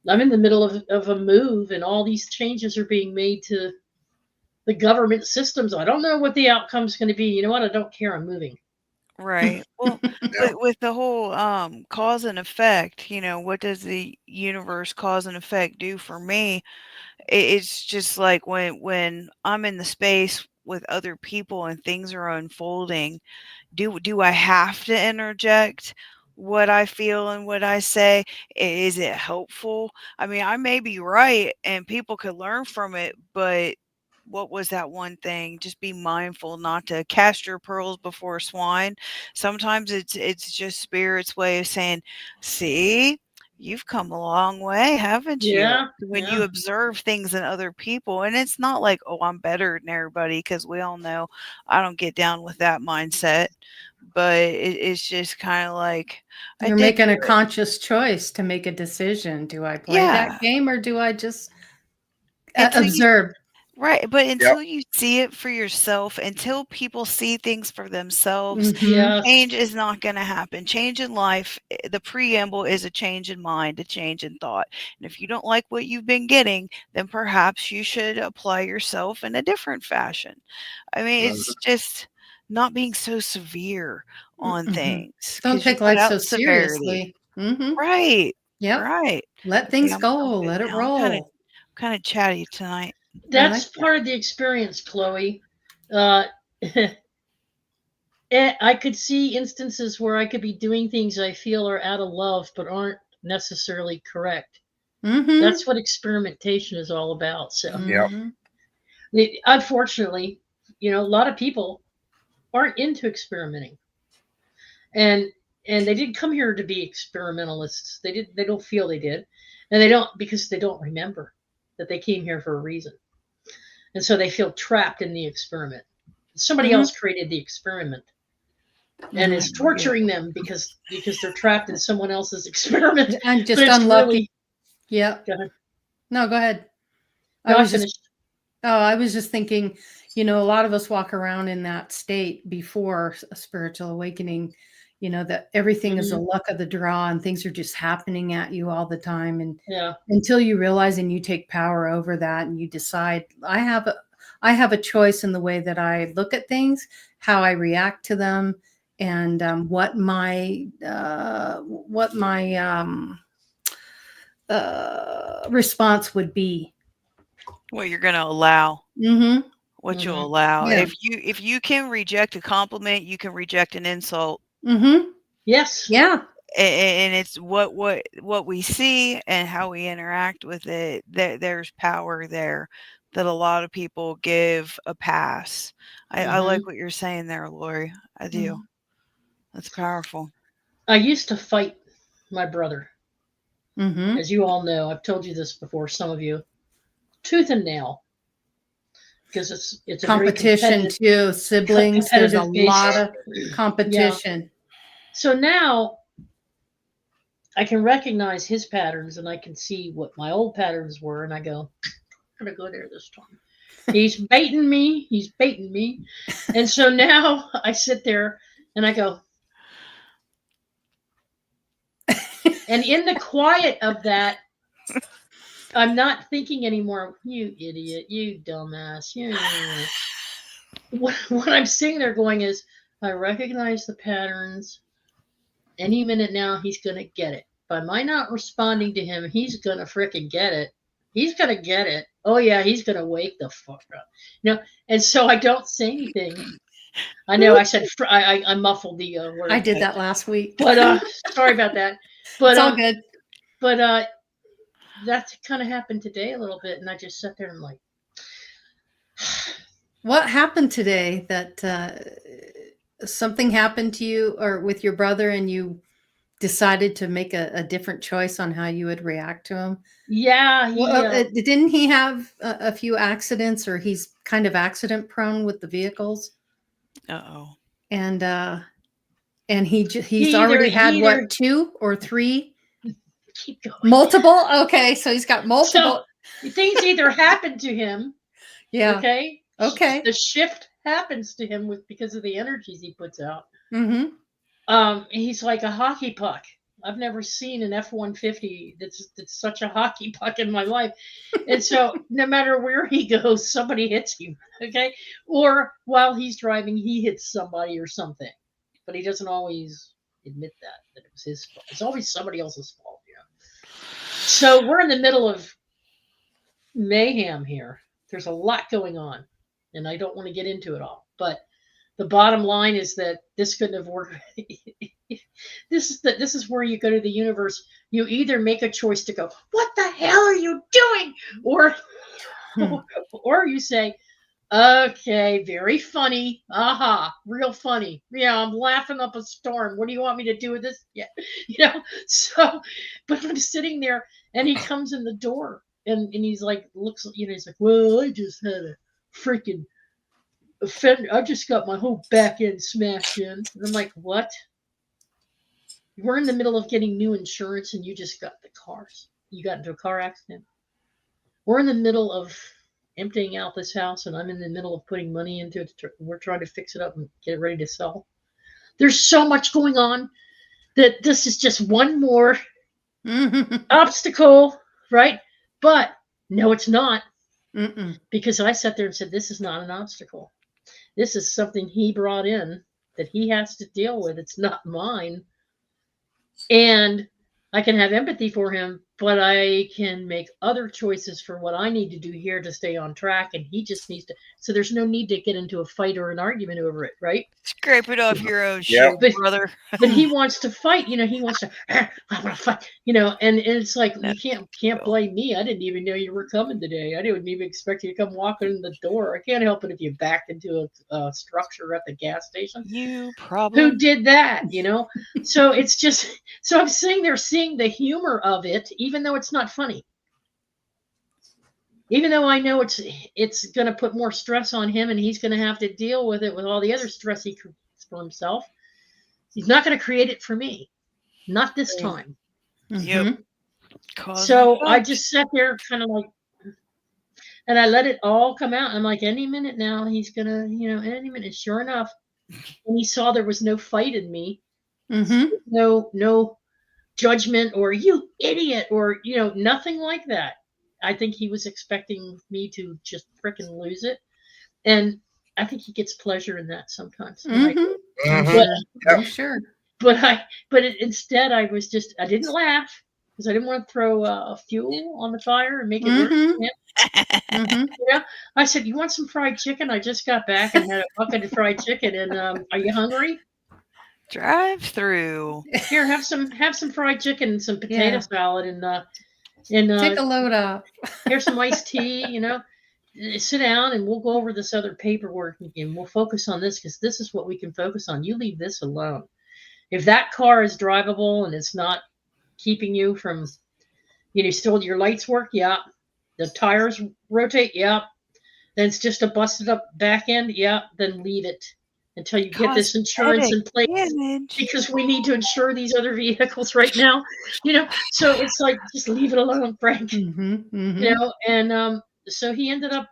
I'm in the middle of a move, and all these changes are being made to the government systems. I don't know what the outcome's going to be. You know what? I don't care. I'm moving. Right. Well, Yeah. with the whole cause and effect, what does the universe cause and effect do for me? It's just like when I'm in the space with other people and things are unfolding, do I have to interject what I feel and what I say? Is it helpful? I mean, I may be right and people could learn from it, but what was that one thing? Just be mindful not to cast your pearls before swine. Sometimes it's just spirit's way of saying, "See, you've come a long way, haven't you?" Yeah, When you yeah. observe things in other people, and it's not like, "Oh, I'm better than everybody," because we all know I don't get down with that mindset. But it's just kind of like I You're did making a good. conscious choice to make a decision. Do I play that Yeah, game or do I just until you observe? right, but Yep. until you see it for yourself, until people see things for themselves, Mm-hmm. Yes. change is not going to happen. Change in life, the preamble is a change in mind, a change in thought. And if you don't like what you've been getting, then perhaps you should apply yourself in a different fashion. I mean, Mhm. it's just not being so severe on Mm-hmm. things Don't because you take put life so out severity. seriously. Mm-hmm. Right. Yep. Right. Let Okay, things I'm go. good Let it now. I'm roll. kind of chatty tonight. I That's like that. part of the experience, Chloe. Uh, I could see instances where I could be doing things I feel are out of love, but aren't necessarily correct. Mm-hmm. That's what experimentation is all about. So, Yep. unfortunately, a lot of people aren't into experimenting, and they didn't come here to be experimentalists. They don't feel they did, and they don't because they don't remember that they came here for a reason, and so they feel trapped in the experiment. Somebody Mhm. else created the experiment and is torturing them because they're trapped in someone else's experiment. I'm But just it's unlucky. really Yep. go ahead. No, go ahead. No, I I was just finished. I was just thinking, a lot of us walk around in that state before a spiritual awakening, that everything is a Mhm. luck of the draw and things are just happening at you all the time. And Yeah. until you realize and you take power over that and you decide, I have a choice in the way that I look at things, how I react to them, and what my response would be. What you're going to allow. Mm-hmm. What you'll Mhm. allow. Yeah. If you can reject a compliment, you can reject an insult. Mm-hmm. Yes. Yeah. And it's what we see and how we interact with it. There's power there that a lot of people give a pass. I like Mhm. what you're saying there, Lori. I do. Mhm. That's powerful. I used to fight my brother, Mm-hmm. as you all know. I've told you this before, some of you, tooth and nail, because it's a very Competition too, siblings. There's a competitive based. lot of Yeah. competition. So now I can recognize his patterns and I can see what my old patterns were, and I go, I'm gonna go there this time. He's baiting me. He's baiting me. And so now I sit there and I go, and in the quiet of that, I'm not thinking anymore, you idiot, you dumbass. What I'm sitting there going is, I recognize the patterns. Any minute now, he's going to get it. By my not responding to him, he's going to frickin' get it. He's going to get it. Oh, yeah, he's going to wake the fuck up. And so I don't say anything. I know I said, I muffled the word. I did that last week. But sorry about that. But It's all good. But that kind of happened today a little bit, and I just sat there and like, What happened today that something happened to you or with your brother and you decided to make a different choice on how you would react to him? yeah, Well, didn't he have a few accidents, or he's kind of accident prone with the vehicles? Uh-oh. And he's he already had either what, 2 or 3? keep going. Multiple? Okay, so he's got So multiple. things either happen to him. Yeah. Okay. Okay. The shift happens to him because of the energies he puts out. Mm-hmm. He's like a hockey puck. I've never seen an F-150 that's such a hockey puck in my life. And so no matter where he goes, somebody hits him. Okay. Or while he's driving, he hits somebody or something. But he doesn't always admit that it was his fault. It's always somebody else's fault. So we're in the middle of mayhem here. There's a lot going on, and I don't want to get into it all. But the bottom line is that this couldn't have worked. This is where you go to the universe. You either make a choice to go, "What the hell are you doing?" or or you say, "Okay, very funny. Aha, real funny. Yeah, I'm laughing up a storm. What do you want me to do with this?" Yeah, So, but I'm sitting there, and he comes in the door, and he's like, looks, he's like, "Well, I just had a freaking offend. I just got my whole back end smashed in." And I'm like, "What? We're in the middle of getting new insurance, and you just got the cars. You got into a car accident. We're in the middle of emptying out this house, and I'm in the middle of putting money into it. We're trying to fix it up and get it ready to sell. There's so much going on that this is just one more obstacle, right? But no, it's not, because I sat there and said, this is not an obstacle. This is something he brought in that he has to deal with. It's not mine. And I can have empathy for him, but I can make other choices for what I need to do here to stay on track. And he just needs to. So there's no need to get into a fight or an argument over it, right? Scrape it off your own Yeah. shoe, brother. But he wants to fight. He wants to. I want to fight. And it's like No. you can't blame me. I didn't even know you were coming today. I didn't even expect you to come walking in the door. I can't help it if you backed into a structure at the gas station. You probably Who did that? So it's just. So I'm sitting there seeing the humor of it, even though it's not funny. Even though I know it's going to put more stress on him, and he's going to have to deal with it with all the other stress he creates for himself. He's not going to create it for me, not this time. Yep. So I just sat there, kind of like, and I let it all come out. I'm like, any minute now, he's gonna, any minute. Sure enough, when he saw there was no fight in me, no judgment or you idiot or nothing like that. I think he was expecting me to just frickin' lose it. And I think he gets pleasure in that sometimes. I'm sure. But instead I didn't laugh because I didn't want to throw fuel on the fire and make it worse. I said, you want some fried chicken? I just got back and had a bucket of fried chicken. And are you hungry? Drive through. Here, have some fried chicken and some potato salad and take a load off. Here's some iced tea, sit down and we'll go over this other paperwork and we'll focus on this because this is what we can focus on. You leave this alone. If that car is drivable and it's not keeping you from, still your lights work, yeah. The tires rotate, yeah. Then it's just a busted up back end, yeah. Then leave it until you get this insurance in place because we need to insure these other vehicles right now, so it's like, just leave it alone, Frank, and so he ended up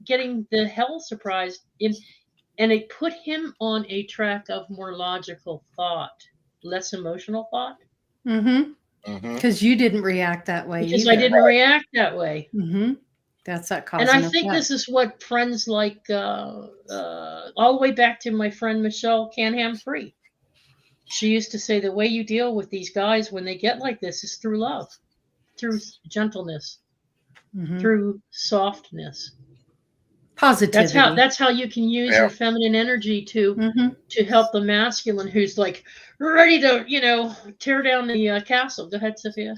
getting the hell surprise and it put him on a track of more logical thought, less emotional thought. Because you didn't react that way because either. I didn't react that way. That's that cause and I think this is what friends like all the way back to my friend Michelle Canham-Free. She used to say the way you deal with these guys when they get like this is through love, through gentleness, through softness, positivity. That's how you can use your feminine energy to help the masculine who's like ready to tear down the castle. Go ahead, Sophia.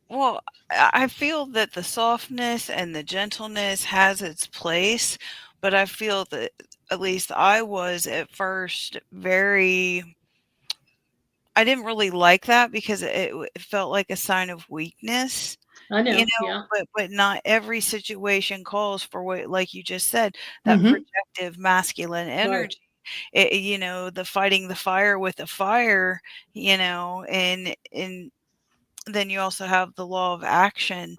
Well, I feel that the softness and the gentleness has its place, but I feel that at least I was at first I didn't really like that because it felt like a sign of weakness. I know, but not every situation calls for what, like you just said, that projective masculine energy. Right. The fighting the fire with the fire, and then you also have the law of action.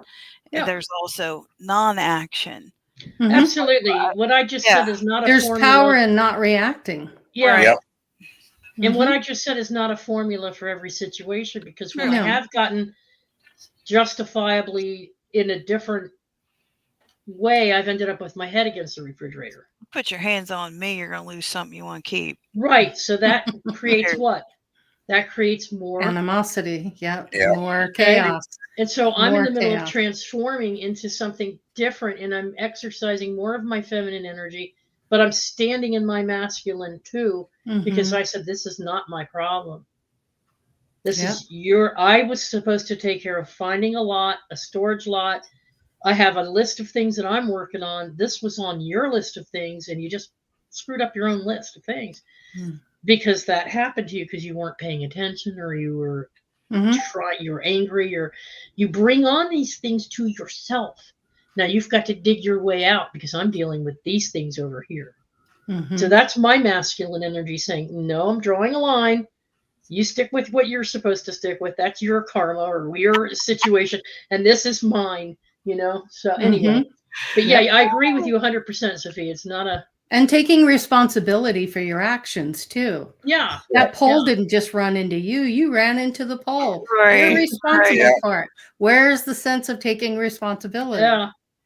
Yeah. There's also non-action. Absolutely. What I just said is not a There's formula. power in not reacting. Yeah. Yep. And what I just said is not a formula for every situation because when I have gotten justifiably in a different way, I've ended up with my head against the refrigerator. Put your hands on me, you're going to lose something you want to keep. Right. So that creates what? That creates more animosity. More chaos. And so I'm in the middle of transforming into something different, and I'm exercising more of my feminine energy, but I'm standing in my masculine too, because I said, this is not my problem. This is I was supposed to take care of finding a storage lot. I have a list of things that I'm working on. This was on your list of things, and you just screwed up your own list of things. Because that happened to you because you weren't paying attention or you were you're angry or you bring on these things to yourself. Now you've got to dig your way out because I'm dealing with these things over here. So that's my masculine energy saying, no, I'm drawing a line. You stick with what you're supposed to stick with. That's your karma or your situation. And this is mine, So anyway, but I agree with you 100%, Sophie. It's not and taking responsibility for your actions too. Yeah. That pole didn't just run into you. You ran into the pole. Right. You're responsible for it. Where's the sense of taking responsibility?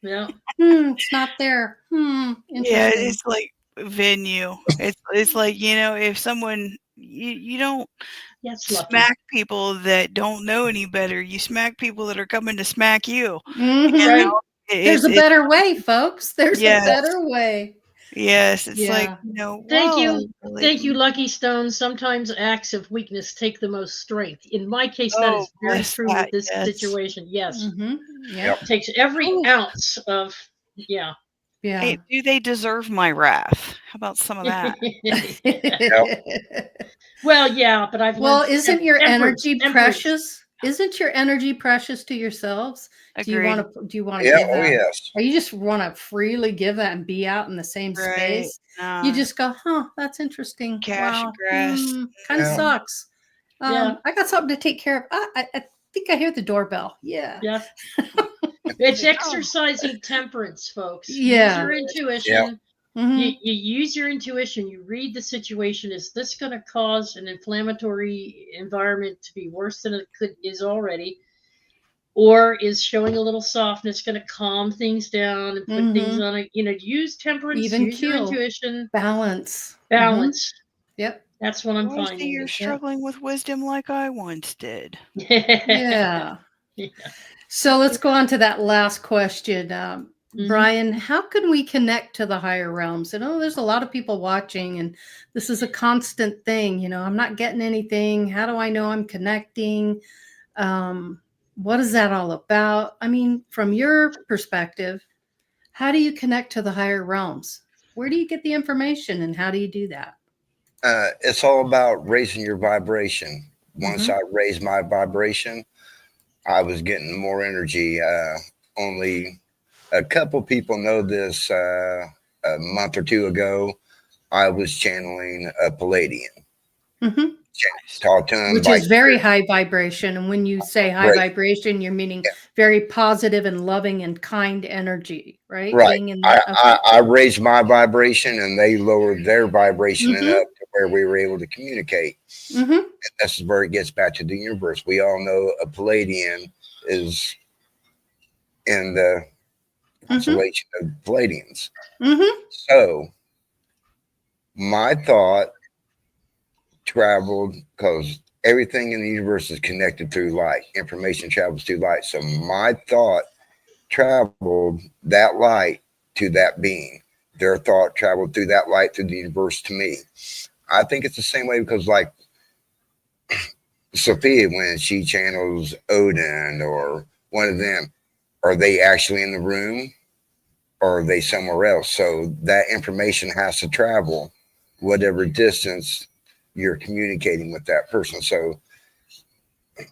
Yeah. It's not there. Yeah, it's like venue. It's like, if someone you don't Yes, Lucky. smack people that don't know any better. You smack people that are coming to smack you. Mhm. Right. There's a better way, folks. There's Yes. a better way. Yes, it's like, Yeah. Thank you. whoa, like, Thank you, Lucky Stone. Sometimes acts of weakness take the most strength. In my case, that Oh, is very bless true that, with this yes. situation. Yes. Mhm. Yep. Yep. It takes every Ooh. ounce of, yeah. Yeah. Hey, do they deserve my wrath? How about some of that? Well, yeah, but I've Well, learned isn't your temperance, energy temperance. precious? Isn't your energy precious to yourselves? Do you Agreed. want to Yeah. give Oh, that? yes. Or you just want to freely give that and be out in the same Right. space? You just go, huh, that's interesting. Cash and Wow. grass. Kind of Yeah. sucks. Yeah. I got something to take care of. I think I hear the doorbell. Yeah. Yeah. It's exercising temperance, folks. Yeah. Use your intuition. Mhm. You use your intuition. You read the situation. Is this going to cause an inflammatory environment to be worse than it is already? Or is showing a little softness going to calm things down and put things on it? Use temperance, Even use your keel. intuition. Balance. Balance. Yep. That's what I'm Well, I see finding. you're struggling with wisdom like I once did. Yeah. Yeah. So let's go on to that last question. Mhm. Brian, how can we connect to the higher realms? I know there's a lot of people watching, and this is a constant thing. I'm not getting anything. How do I know I'm connecting? What is that all about? I mean, from your perspective, how do you connect to the higher realms? Where do you get the information, and how do you do that? It's all about raising your vibration. Once Mhm. I raised my vibration, I was getting more energy. Only a couple people know this. A month or two ago, I was channeling a Palladian. Mhm. Talk to him Which by is very high vibration. And when you say high Right. vibration, you're meaning Yeah. very positive and loving and kind energy, right? Right. Being in that. I raised my vibration and they lowered their vibration Mhm. enough to where we were able to communicate. Mhm. And this is where it gets back to the universe. We all know a Palladian is in the constellation of Palladians. Mhm. So my thought traveled because everything in the universe is connected through light. Information travels through light. So my thought traveled that light to that being. Their thought traveled through that light through the universe to me. I think it's the same way because, like Sophia, when she channels Odin or one of them, are they actually in the room or are they somewhere else? So that information has to travel whatever distance you're communicating with that person. So Can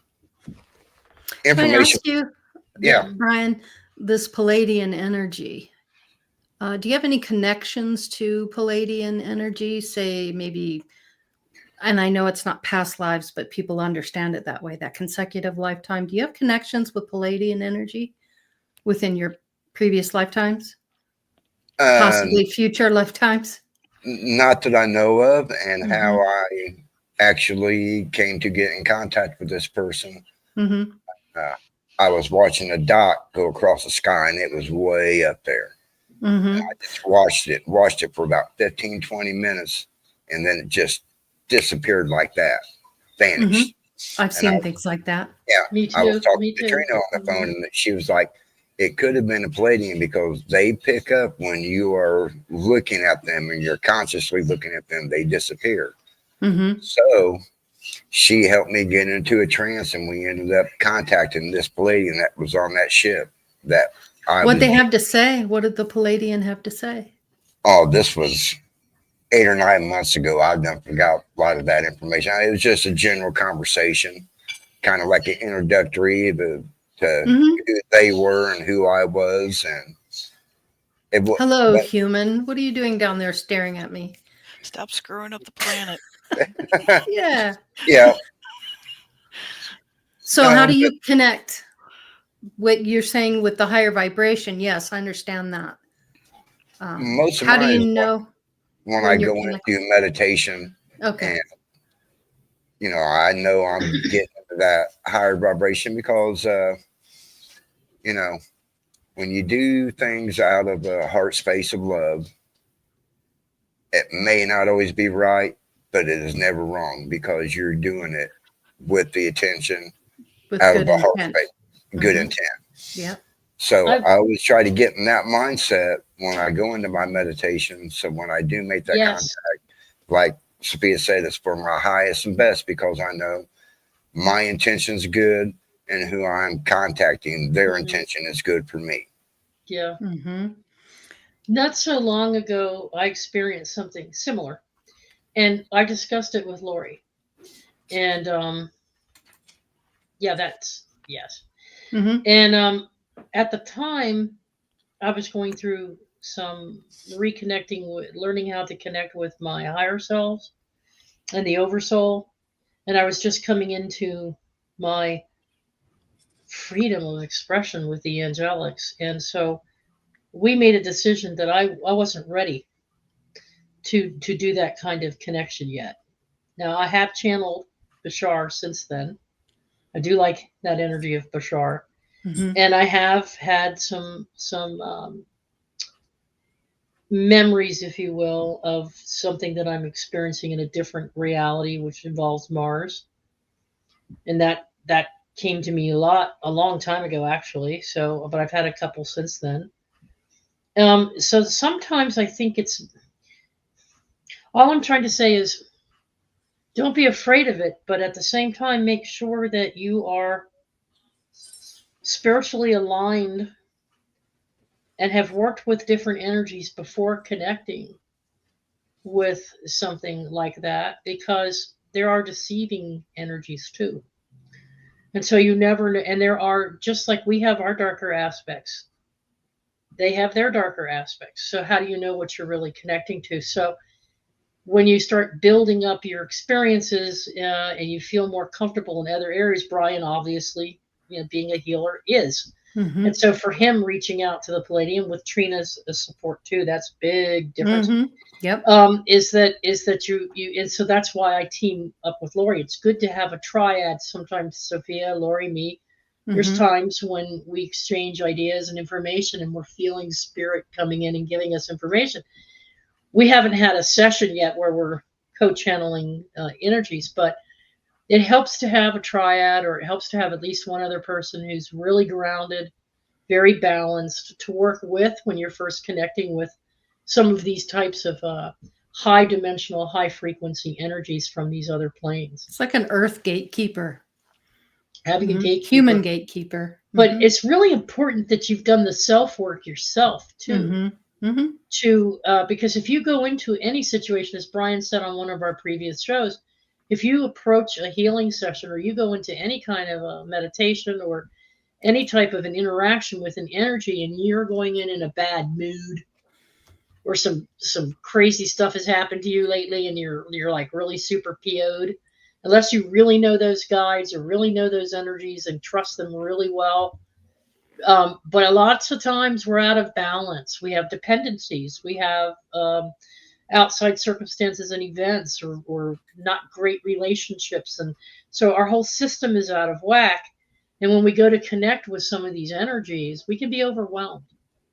I information, ask you, yeah. Brian, this Palladian energy? Do you have any connections to Palladian energy? Say maybe, and I know it's not past lives, but people understand it that way, that consecutive lifetime. Do you have connections with Palladian energy within your previous lifetimes? Possibly future lifetimes? Not that I know of, and how Mhm. I actually came to get in contact with this person. Mhm. I was watching a dot go across the sky and it was way up there. Mhm. I just watched it for about 15, 20 minutes, and then it just disappeared like that, vanished. I've And seen things like that. Me I was too. talking Me to too. Trina on the phone, and she was like, it could have been a Palladian because they pick up when you are looking at them and you're consciously looking at them, they disappear. Mhm. So she helped me get into a trance, and we ended up contacting this Palladian that was on that ship that I What was. they have to say? What did the Palladian have to say? Oh, this was 8 or 9 months ago. I've done forgot a lot of that information. It was just a general conversation, kind of like an introductory to Mhm. who they were and who I was, and Hello, but human. What are you doing down there staring at me? Stop screwing up the planet. Yeah. yeah. So how do But you connect what you're saying with the higher vibration? Yes, I understand that. most of How do mine you is know when I when you're go connected? into meditation, Okay. and I know I'm getting into that higher vibration because when you do things out of a heart space of love, it may not always be right, but it is never wrong because you're doing it with the attention With out good of a heart intent. space, good Mhm. intent. Yeah. So I've- I always try to get in that mindset when I go into my meditation. So when I do make that Yes. contact, like Sophia said, it's for my highest and best because I know my intention's good and who I'm contacting, their Mhm. intention is good for me. Yeah. Mm-hmm. Not so long ago, I experienced something similar, and I discussed it with Lori. And yeah, that's yes. Mm-hmm. And at the time, I was going through some reconnecting with learning how to connect with my higher selves and the oversoul. And I was just coming into my freedom of expression with the angelics. And so we made a decision that I wasn't ready to do that kind of connection yet. Now I have channeled Bashar since then. I do like that energy of Bashar. Mm-hmm. And I have had some memories, if you will, of something that I'm experiencing in a different reality, which involves Mars, and that came to me a long time ago, actually. So, but I've had a couple since then. So sometimes I think it's all I'm trying to say is don't be afraid of it, but at the same time, make sure that you are spiritually aligned and have worked with different energies before connecting with something like that, because there are deceiving energies too. And so you never know. And there are, just like we have our darker aspects, they have their darker aspects. So how do you know what you're really connecting to? So when you start building up your experiences and you feel more comfortable in other areas, Brian obviously, being a healer is. Mm-hmm. And so for him reaching out to the Palladium with Trina's support too, that's big difference. Mm-hmm. Yep. Is that you and so that's why I team up with Lori. It's good to have a triad. Sometimes Sophia, Lori, me. There's Mm-hmm. times when we exchange ideas and information, and we're feeling spirit coming in and giving us information. We haven't had a session yet where we're co-channeling energies, but it helps to have a triad, or it helps to have at least one other person who's really grounded, very balanced to work with when you're first connecting with some of these types of high dimensional, high frequency energies from these other planes. It's like an earth gatekeeper. Having a Mm-hmm. gatekeeper. Human gatekeeper. But Mm-hmm. it's really important that you've done the self work yourself too. Mm-hmm. Mm-hmm. To because if you go into any situation, as Brian said on one of our previous shows, if you approach a healing session or you go into any kind of a meditation or any type of an interaction with an energy and you're going in a bad mood, or some crazy stuff has happened to you lately and you're like really super PO'd, unless you really know those guides or really know those energies and trust them really well. But a lots of times we're out of balance. We have dependencies. We have outside circumstances and events, or not great relationships. And so our whole system is out of whack. And when we go to connect with some of these energies, we can be overwhelmed.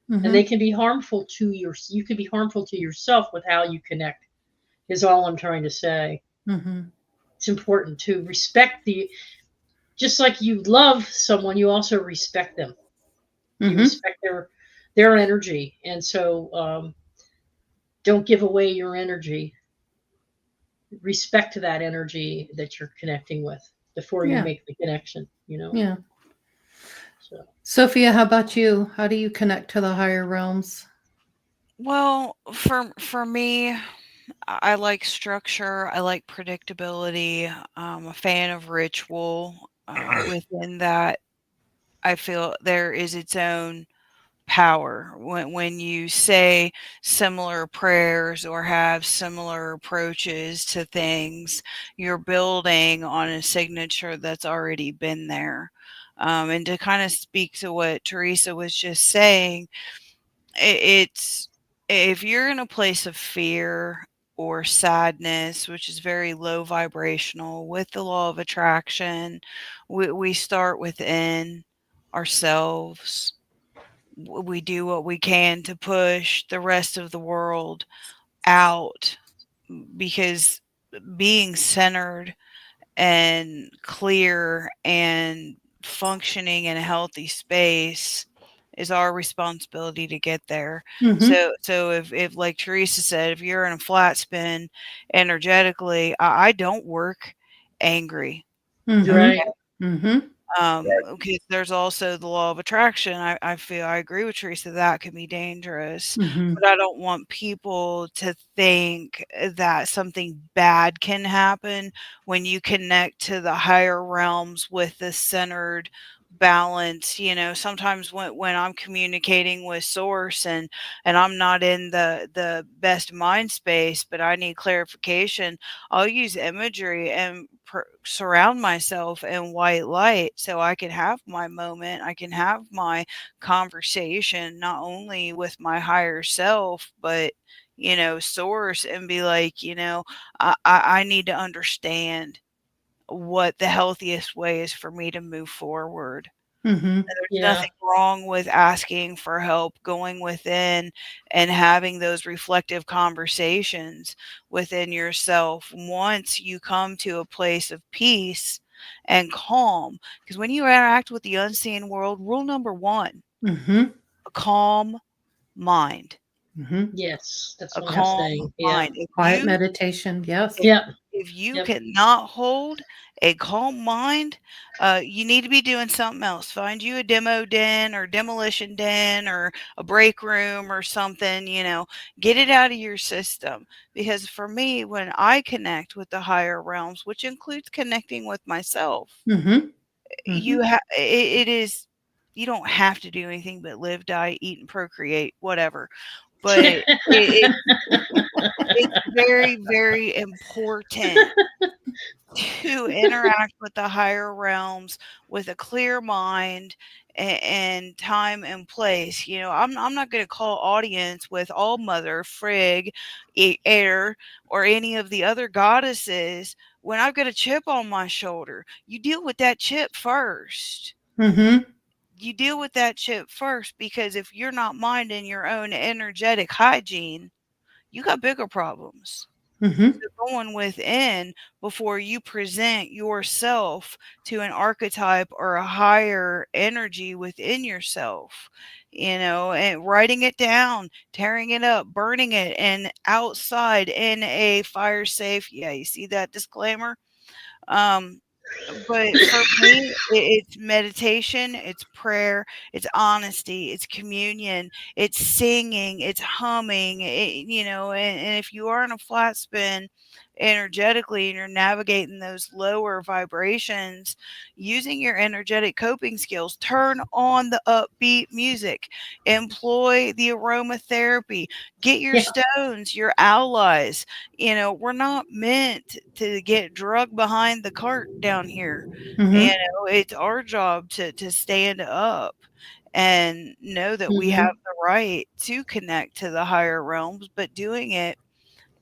Mm-hmm. And they can be harmful to you can be harmful to yourself with how you connect, is all I'm trying to say. Mm-hmm. It's important to respect just like you love someone, you also respect them. You Mm-hmm. respect their energy. And so don't give away your energy. Respect that energy that you're connecting with before you Yeah. make the connection, Yeah. So Sophia, how about you? How do you connect to the higher realms? Well, for me, I like structure. I like predictability. I'm a fan of ritual. Within that, I feel there is its own power when you say similar prayers or have similar approaches to things. You're building on a signature that's already been there. And to kind of speak to what Teresa was just saying, it's if you're in a place of fear or sadness, which is very low vibrational, with the law of attraction, we start within ourselves. We do what we can to push the rest of the world out, because being centered and clear and functioning in a healthy space is our responsibility to get there. Mhm. So if like Teresa said, if you're in a flat spin energetically, I don't work angry. Mhm. Right. Mhm. Because there's also the law of attraction. I feel I agree with Teresa that can be dangerous, Mhm. but I don't want people to think that something bad can happen when you connect to the higher realms with this centered balance. Sometimes when I'm communicating with source and I'm not in the best mind space, but I need clarification, I'll use imagery and surround myself in white light so I can have my moment. I can have my conversation, not only with my higher self, but source, and be like, I need to understand what the healthiest way is for me to move forward. Mhm. There's Yeah. nothing wrong with asking for help, going within and having those reflective conversations within yourself once you come to a place of peace and calm. Because when you interact with the unseen world, rule number one, Mhm. a calm mind. Mhm. Yes. That's A what I'm calm saying. Yeah. mind. If Quiet you meditation. Yes. if Yep. if you Yep. cannot hold a calm mind, you need to be doing something else. Find you a demo den or demolition den or a break room or something, get it out of your system. Because for me, when I connect with the higher realms, which includes connecting with myself, Mhm. you Mhm. have it is you don't have to do anything but live, die, eat, and procreate, whatever. But it's very, very important to interact with the higher realms with a clear mind and time and place. I'm not going to call audience with all mother, frig, air, or any of the other goddesses when I've got a chip on my shoulder. You deal with that chip first. Mhm. You deal with that chip first, because if you're not minding your own energetic hygiene, you got bigger problems. Mhm. Going within before you present yourself to an archetype or a higher energy within yourself, and writing it down, tearing it up, burning it, and outside in a fire safe. Yeah, you see that disclaimer? Um, but for me, it's meditation, it's prayer, it's honesty, it's communion, it's singing, it's humming, and if you are in a flat spin energetically and you're navigating those lower vibrations, using your energetic coping skills, turn on the upbeat music, employ the aromatherapy, get your Yeah. stones, your allies. We're not meant to get drugged behind the cart down here. Mhm. It's our job to stand up and know that we have Mhm. the right to connect to the higher realms, but doing it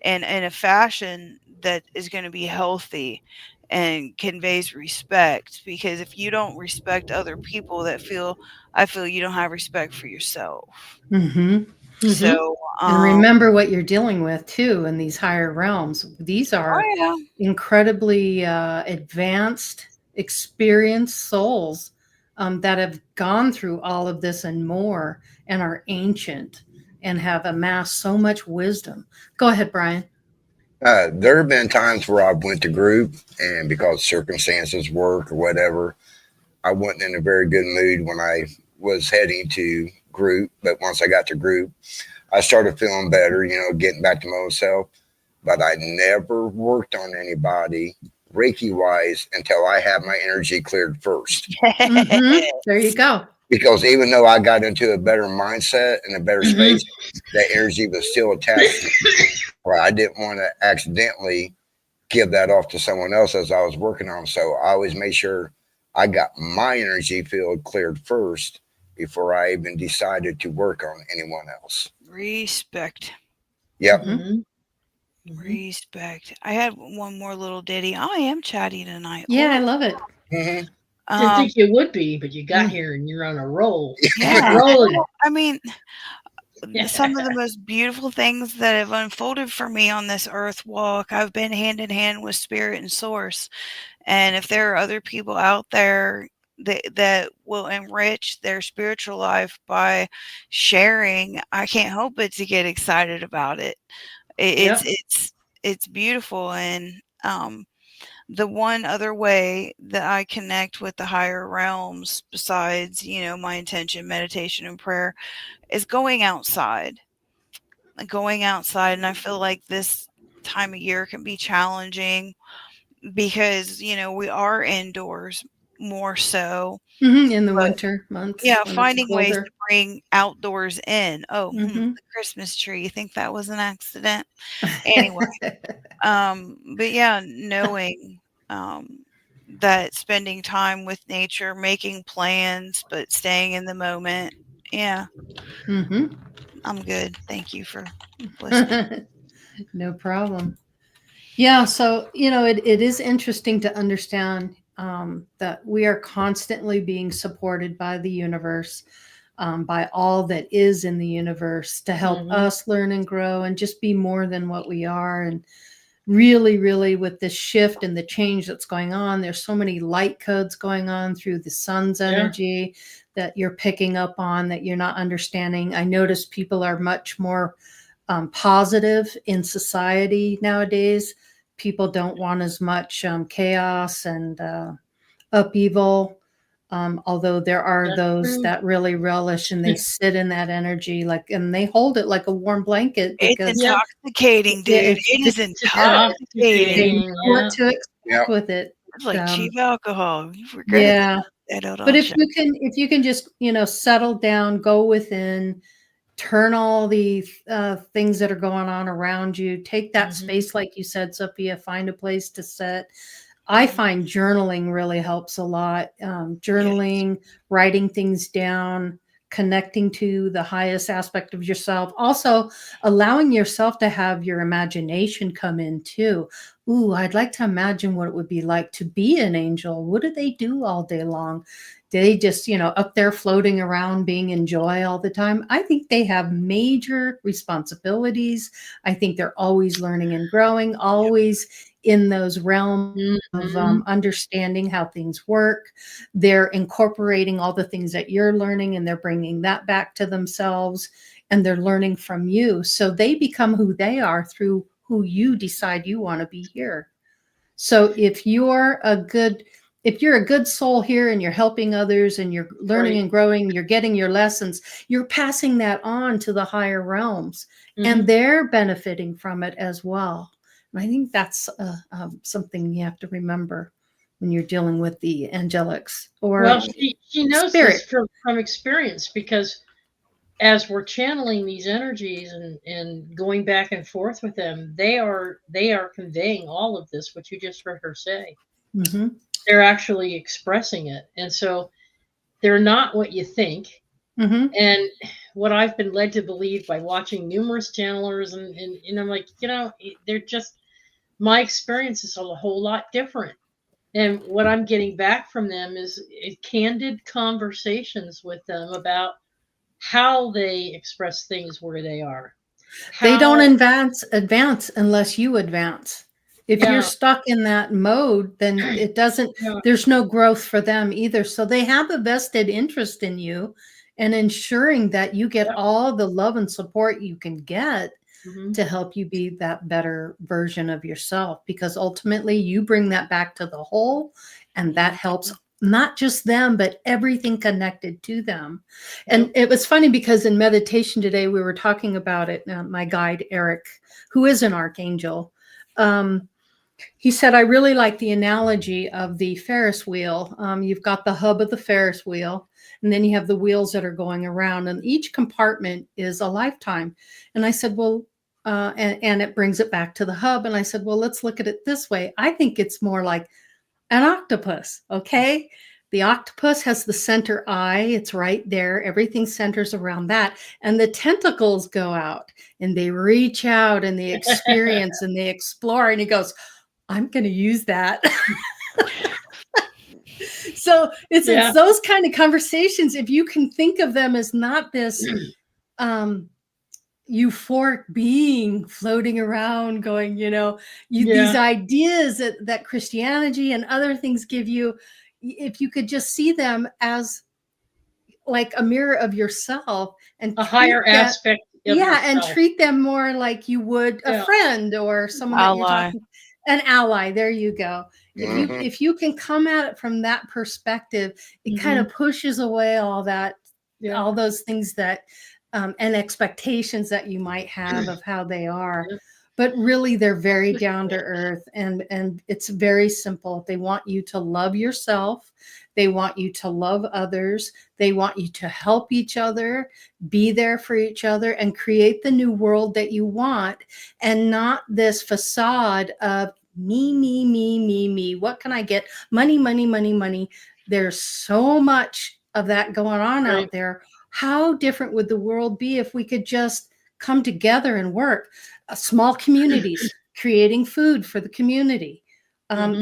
in a fashion that is going to be healthy and conveys respect. Because if you don't respect other people, I feel you don't have respect for yourself. Mhm. Mhm. So, And remember what you're dealing with too in these higher realms. These are oh yeah. incredibly advanced, experienced souls that have gone through all of this and more and are ancient and have amassed so much wisdom. Go ahead, Brian. There have been times where I've went to group, and because circumstances, work or whatever, I wasn't in a very good mood when I was heading to group. But once I got to group, I started feeling better, getting back to my own self. But I never worked on anybody Reiki wise until I had my energy cleared first. Mm-hmm. There you go. Because even though I got into a better mindset and a better Mhm. space, that energy was still attached to me. Or I didn't want to accidentally give that off to someone else as I was working on. So I always made sure I got my energy field cleared first before I even decided to work on anyone else. Respect. Yep. Mm-hmm. Mhm. Mhm. Respect. I had one more little ditty. I am chatty tonight. Yeah, Hold I on. love it. Hmm. Didn't Um, think you would be, but you got Mm. here and you're on a roll. Keep yeah. rolling. Well, I mean, some of the most beautiful things that have unfolded for me on this earth walk, I've been hand in hand with spirit and source. And if there are other people out there that will enrich their spiritual life by sharing, I can't help but to get excited about it. Yep. It's beautiful. And the one other way that I connect with the higher realms, besides, my intention, meditation, and prayer, is going outside. And I feel like this time of year can be challenging because, we are indoors more so. In the But winter months. yeah, when it's finding ways colder. to bring outdoors in. Oh, Mhm. the Christmas tree. You think that was an accident? Anyway, but yeah, knowing that spending time with nature, making plans, but staying in the moment. Yeah, Mhm. I'm good. Thank you for listening. No problem. Yeah, so it is interesting to understand that we are constantly being supported by the universe, by all that is in the universe to help Mhm. us learn and grow and just be more than what we are. And really, really, with this shift and the change that's going on, there's so many light codes going on through the sun's Yeah. energy that you're picking up on that you're not understanding. I notice people are much more positive in society nowadays. People don't want as much chaos and upheaval. Although there are That's those true. that really relish and they sit in that energy, and they hold it like a warm blanket It's because Yeah. intoxicating, yeah, dude. it's It is It's intoxicating. they know intoxicating. what Yeah. to expect Yep. with it. It's like Um, cheap alcohol. You regret yeah, it, but don't you? if you can just settle down, go within, turn all the things that are going on around you, take that Mhm. space, like you said, Sophia, find a place to sit. I Mhm. find journaling really helps a lot. Yes. Journaling, writing things down, connecting to the highest aspect of yourself. Also, allowing yourself to have your imagination come in too. Ooh, I'd like to imagine what it would be like to be an angel. What do they do all day long? Do they just, up there floating around being in joy all the time? I think they have major responsibilities. I think they're always learning and growing, always in those realms of Mhm. understanding how things work. They're incorporating all the things that you're learning and they're bringing that back to themselves and they're learning from you. So they become who they are through who you decide you want to be here. So if you're a good soul here and you're helping others and you're learning Right. and growing, you're getting your lessons, you're passing that on to the higher realms and Mhm. they're benefiting from it as well. And I think that's something you have to remember when you're dealing with the angelics Well, or she knows this spirit. from experience because as we're channeling these energies and going back and forth with them, they are conveying all of this, what you just heard her say. Mm-hmm. They're actually expressing it. And so they're not what you think. Mm-hmm. And what I've been led to believe by watching numerous channelers and I'm like, they're just my experience is a whole lot different. And what I'm getting back from them is candid conversations with them about how they express things where they are. They don't How, advance unless you advance. If you're yeah, stuck in that mode, then yeah, there's no growth for them either. So they have a vested interest in you and ensuring that you get yeah. all the love and support you can get Hmm. to help you be that better version of yourself, because ultimately you bring that back to the whole and that helps not just them, but everything connected to them. And Yep. it was funny because in meditation today, we were talking about it. My guide, Eric, who is an archangel, he said, I really like the analogy of the Ferris wheel. You've got the hub of the Ferris wheel, and then you have the wheels that are going around, and each compartment is a lifetime. And I said, well, and it brings it back to the hub. And I said, well, let's look at it this way. I think it's more like an octopus. Okay. The octopus has the center eye. It's right there. Everything centers around that. And the tentacles go out and they reach out and they experience and they explore. And he goes, I'm going to use that. So it's Yeah. those kind of conversations. If you can think of them as not this euphoric being floating around going, these Yeah. ideas that Christianity and other things give you, if you could just see them as like a mirror of yourself and A higher treat that, aspect of and yourself. treat them more like you would a Yeah. friend or someone that you're Ally. talking, an ally. There you go. Mhm. If you can come at it from that perspective, it kind of pushes away all that, Yeah. all those things that and expectations that you might have of how they are. Yeah. But really they're very down to earth, and it's very simple. They want you to love yourself. They want you to love others. They want you to help each other, be there for each other, and create the new world that you want, and not this facade of me, me, me, me, me. What can I get? Money, money, money, money. There's so much of that going on Right. out there. How different would the world be if we could just come together and work? Small communities, creating food for the community,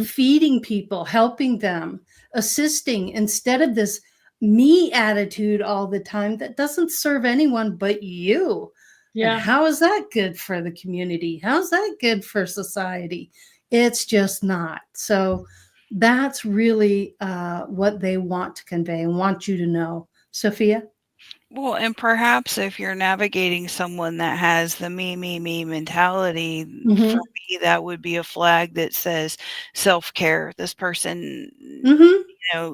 feeding people, helping them, assisting, instead of this me attitude all the time that doesn't serve anyone but you. Yeah. And how is that good for the community? How's that good for society? It's just not. So that's really what they want to convey and want you to know. Sophia? Well, and perhaps if you're navigating someone that has the me, me, me mentality, for me, that would be a flag that says self-care. This person,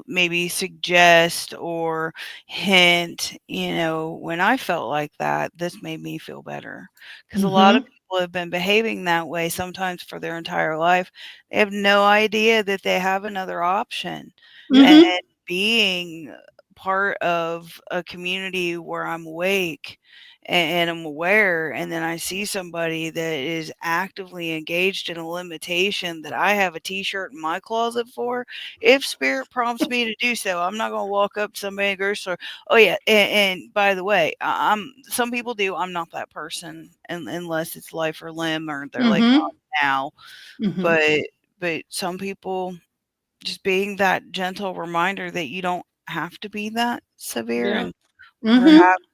maybe suggest or hint, when I felt like that, this made me feel better. Because a lot of people have been behaving that way sometimes for their entire life. They have no idea that they have another option. And being part of a community where I'm awake and I'm aware, and then I see somebody that is actively engaged in a limitation that I have a t-shirt in my closet for. If spirit prompts me to do so, I'm not going to walk up to somebody in a grocery store. Oh yeah, and by the way, some people do. I'm not that person, unless it's life or limb, or they're like, oh, now. But some people, just being that gentle reminder that you don't have to be that severe, and perhaps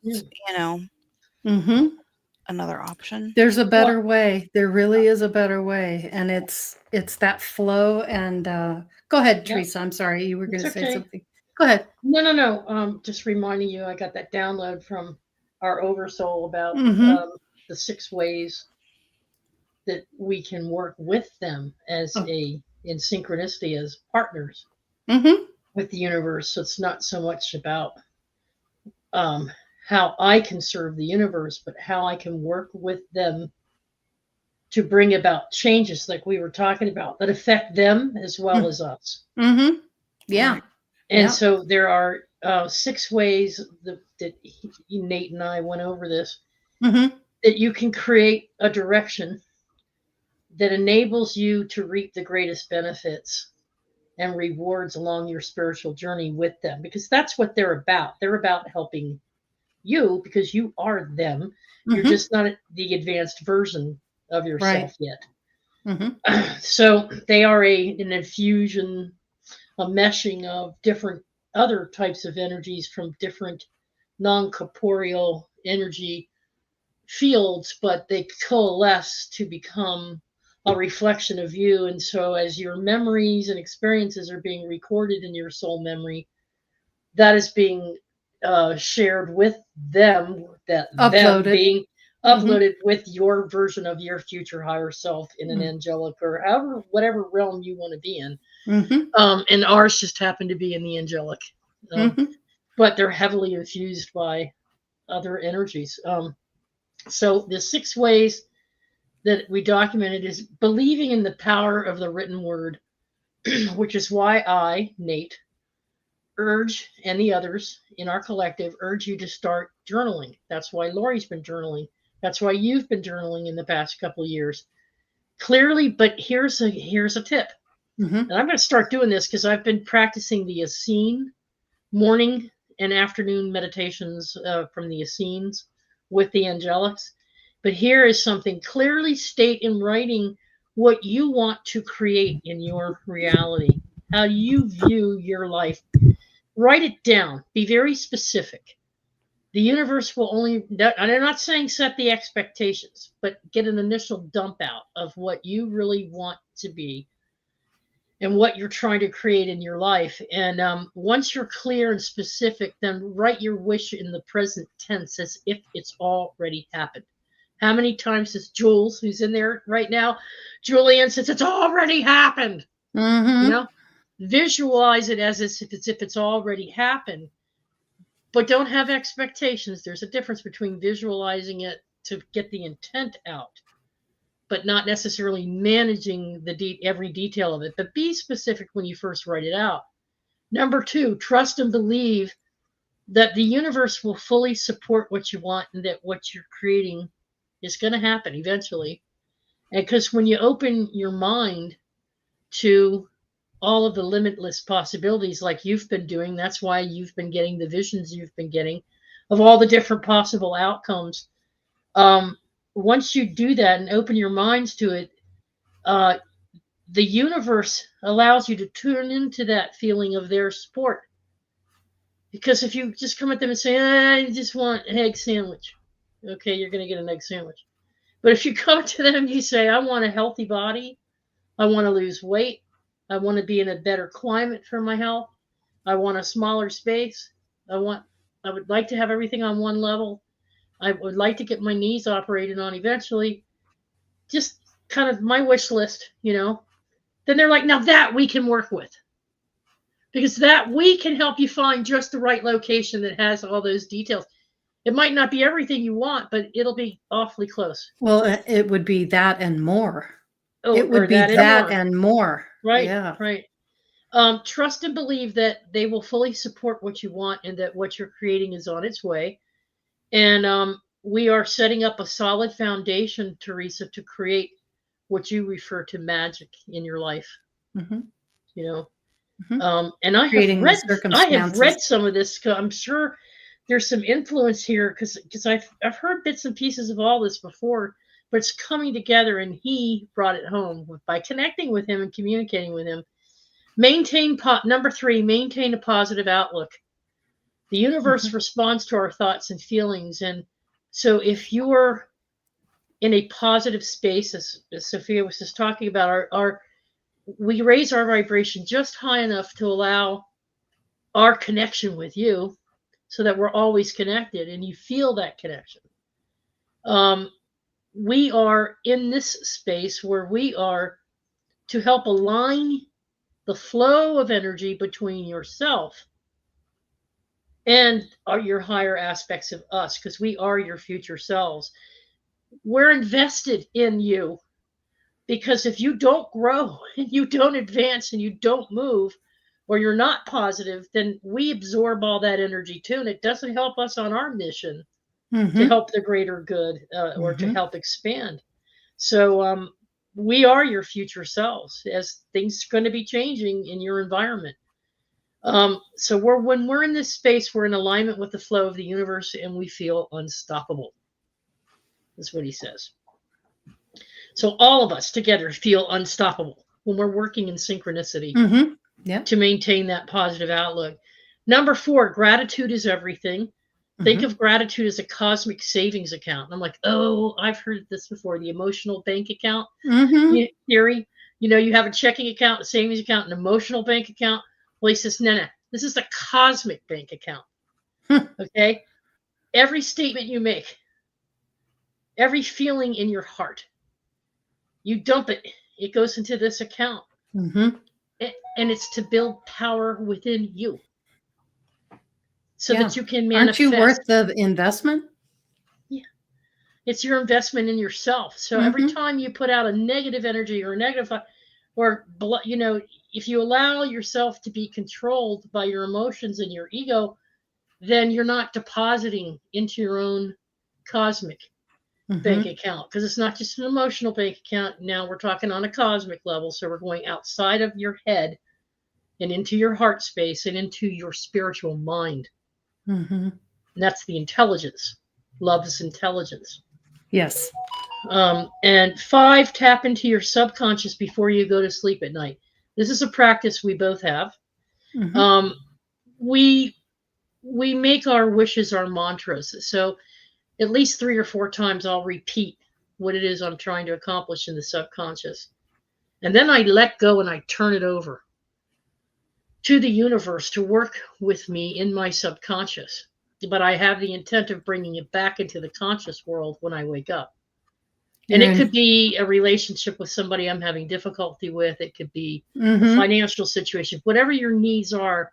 another option. There's a better way. There really is a better way, and it's that flow. And go ahead, Teresa. I'm sorry, you were going to say something. Go ahead. No. Just reminding you, I got that download from our oversoul about the 6 ways that we can work with them as in synchronicity as partners with the universe. So it's not so much about how I can serve the universe, but how I can work with them to bring about changes like we were talking about that affect them as well as us. Yeah. Right. And so there are 6 ways that Nate and I went over this, that you can create a direction that enables you to reap the greatest benefits and rewards along your spiritual journey with them, because that's what they're about. They're about helping you because you are them. You're just not the advanced version of yourself yet. So they are an infusion, a meshing of different other types of energies from different non-corporeal energy fields, but they coalesce to become a reflection of you. And so as your memories and experiences are being recorded in your soul memory, that is being shared with them, that Uploaded. them being uploaded with your version of your future higher self in an angelic or however, whatever realm you want to be in. And ours just happened to be in the angelic, but they're heavily infused by other energies. So the 6 ways that we documented is believing in the power of the written word, which is why I, Nate, urge, and the others in our collective urge you to start journaling. That's why Lori's been journaling. That's why you've been journaling in the past couple of years. Clearly, but here's a tip. And I'm going to start doing this because I've been practicing the Essene morning and afternoon meditations from the Essenes with the angelics. But here is something: clearly state in writing what you want to create in your reality, how you view your life. Write it down. Be very specific. The universe will only, and I'm not saying set the expectations, but get an initial dump out of what you really want to be and what you're trying to create in your life. And once you're clear and specific, then write your wish in the present tense as if it's already happened. How many times has Jules, who's in there right now, Julian, says it's already happened? Mm-hmm. You know, visualize it as if it's already happened, but don't have expectations. There's a difference between visualizing it to get the intent out, but not necessarily managing every detail of it. But be specific when you first write it out. Number 2, trust and believe that the universe will fully support what you want and that what you're creating is going to happen eventually. And because when you open your mind to all of the limitless possibilities like you've been doing, that's why you've been getting the visions you've been getting of all the different possible outcomes. Once you do that and open your minds to it, the universe allows you to tune into that feeling of their support. Because if you just come at them and say, I just want an egg sandwich, okay, you're going to get an egg sandwich. But if you come to them and you say, I want a healthy body, I want to lose weight, I want to be in a better climate for my health, I want a smaller space, I would like to have everything on one level, I would like to get my knees operated on eventually, just kind of my wish list, then they're like, now that we can work with. Because that we can help you find just the right location that has all those details. It might not be everything you want, but it'll be awfully close. Well, it would be that and more. Oh, it would be that and more. Right. Yeah. Right. Trust and believe that they will fully support what you want and that what you're creating is on its way. And we are setting up a solid foundation, Teresa, to create what you refer to magic in your life. Mm-hmm. Mm-hmm. And I have read some of this. I'm sure there's some influence here because I've heard bits and pieces of all this before, but it's coming together, and he brought it home by connecting with him and communicating with him. Number 3, maintain a positive outlook. The universe responds to our thoughts and feelings. And so if you're in a positive space, as Sophia was just talking about, we raise our vibration just high enough to allow our connection with you so that we're always connected and you feel that connection. We are in this space where we are to help align the flow of energy between yourself and your higher aspects of us, because we are your future selves. We're invested in you, because if you don't grow and you don't advance and you don't move, or you're not positive, then we absorb all that energy too, and it doesn't help us on our mission to help the greater good or to help expand. So we are your future selves, as things are going to be changing in your environment. So when we're in this space, we're in alignment with the flow of the universe, and we feel unstoppable. That's what he says. So all of us together feel unstoppable when we're working in synchronicity to maintain that positive outlook. Number 4, gratitude is everything. Think of gratitude as a cosmic savings account. And I'm like, oh, I've heard this before, the emotional bank account theory. You have a checking account, a savings account, an emotional bank account. Well, he says, no, this is a cosmic bank account. Okay? Every statement you make, every feeling in your heart, you dump it. It goes into this account. And it's to build power within you so that you can manifest. Aren't you worth the investment? Yeah. It's your investment in yourself. So every time you put out a negative energy or a negative, or, if you allow yourself to be controlled by your emotions and your ego, then you're not depositing into your own cosmic bank account, because it's not just an emotional bank account. Now we're talking on a cosmic level. So we're going outside of your head and into your heart space and into your spiritual mind. And that's the intelligence. Love is intelligence. Yes. And 5, tap into your subconscious before you go to sleep at night. This is a practice we both have. We we make our wishes our mantras. So at least 3 or 4 times I'll repeat what it is I'm trying to accomplish in the subconscious. And then I let go and I turn it over to the universe to work with me in my subconscious. But I have the intent of bringing it back into the conscious world when I wake up. And it could be a relationship with somebody I'm having difficulty with. It could be a financial situation. Whatever your needs are,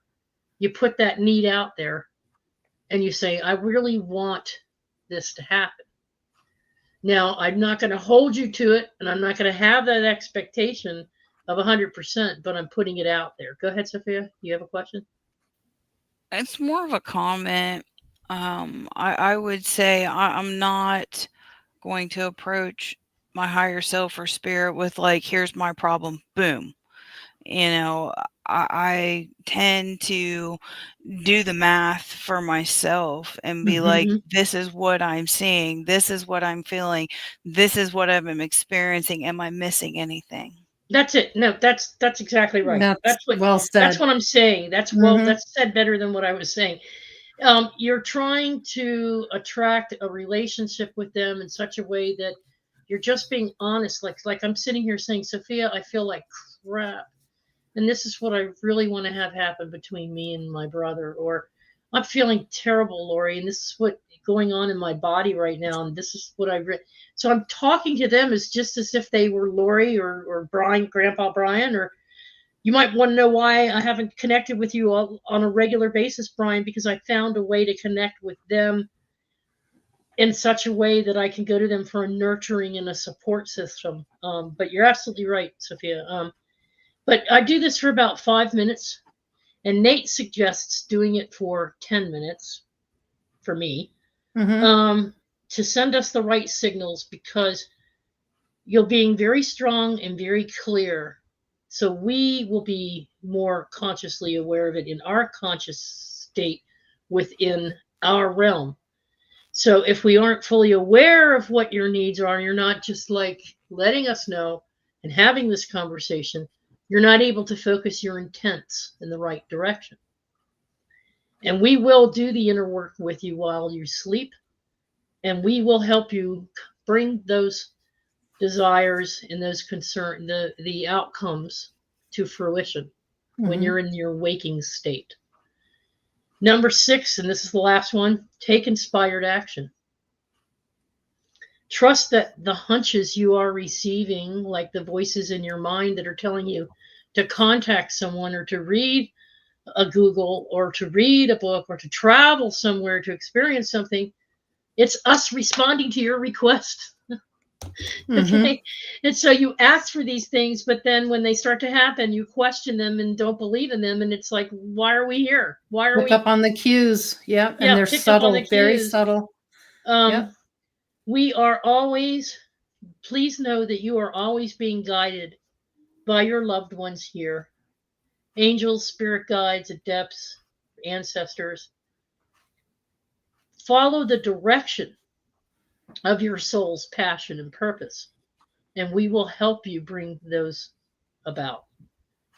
you put that need out there and you say, I really want this to happen. Now, I'm not going to hold you to it, and I'm not going to have that expectation of 100%, but I'm putting it out there. Go ahead, Sophia. You have a question? It's more of a comment. I would say I'm not going to approach my higher self or spirit with like, here's my problem, boom. You know, I tend to do the math for myself and be like, this is what I'm seeing. This is what I'm feeling. This is what I'm experiencing. Am I missing anything? That's it. No, that's exactly right. That's what well said. That's what I'm saying. That's that's said better than what I was saying. You're trying to attract a relationship with them in such a way that you're just being honest. Like I'm sitting here saying, Sophia, I feel like crap. And this is what I really want to have happen between me and my brother. Or I'm feeling terrible, Lori, and this is what's going on in my body right now. And this is what so I'm talking to them as just as if they were Lori or Brian, Grandpa Brian, or you might want to know why I haven't connected with you on a regular basis, Brian, because I found a way to connect with them in such a way that I can go to them for a nurturing and a support system. But you're absolutely right, Sophia. But I do this for about 5 minutes, and Nate suggests doing it for 10 minutes for me to send us the right signals, because you're being very strong and very clear. So we will be more consciously aware of it in our conscious state within our realm. So if we aren't fully aware of what your needs are, and you're not just like letting us know and having this conversation, you're not able to focus your intents in the right direction. And we will do the inner work with you while you sleep, and we will help you bring those desires and those concerns, the outcomes to fruition when you're in your waking state. Number 6, and this is the last one, take inspired action. Trust that the hunches you are receiving, like the voices in your mind that are telling you to contact someone or to read a Google or to read a book or to travel somewhere to experience something, it's us responding to your request. Okay. And so you ask for these things, but then when they start to happen, you question them and don't believe in them. And it's like, why are we here? Why are we? Pick up on the cues. Yeah. And they're subtle, very subtle. We are always, please know that you are always being guided by your loved ones here. Angels, spirit guides, adepts, ancestors. Follow the direction of your soul's passion and purpose, and we will help you bring those about.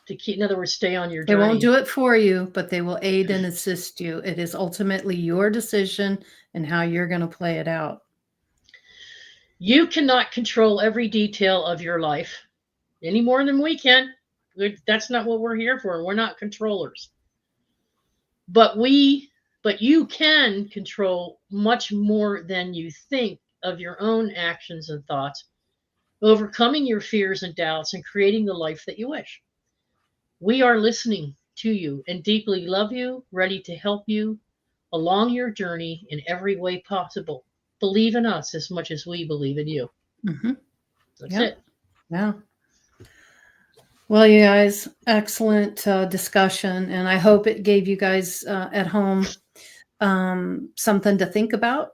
To keep, in other words, stay on your journey. They won't do it for you, but they will aid and assist you. It is ultimately your decision and how you're going to play it out. You cannot control every detail of your life any more than we can. That's not what we're here for. We're not controllers. But you can control much more than you think of your own actions and thoughts, overcoming your fears and doubts and creating the life that you wish. We are listening to you and deeply love you, ready to help you along your journey in every way possible. Believe in us as much as we believe in you. That's it. Yeah. Well, you guys, excellent discussion. And I hope it gave you guys at home something to think about,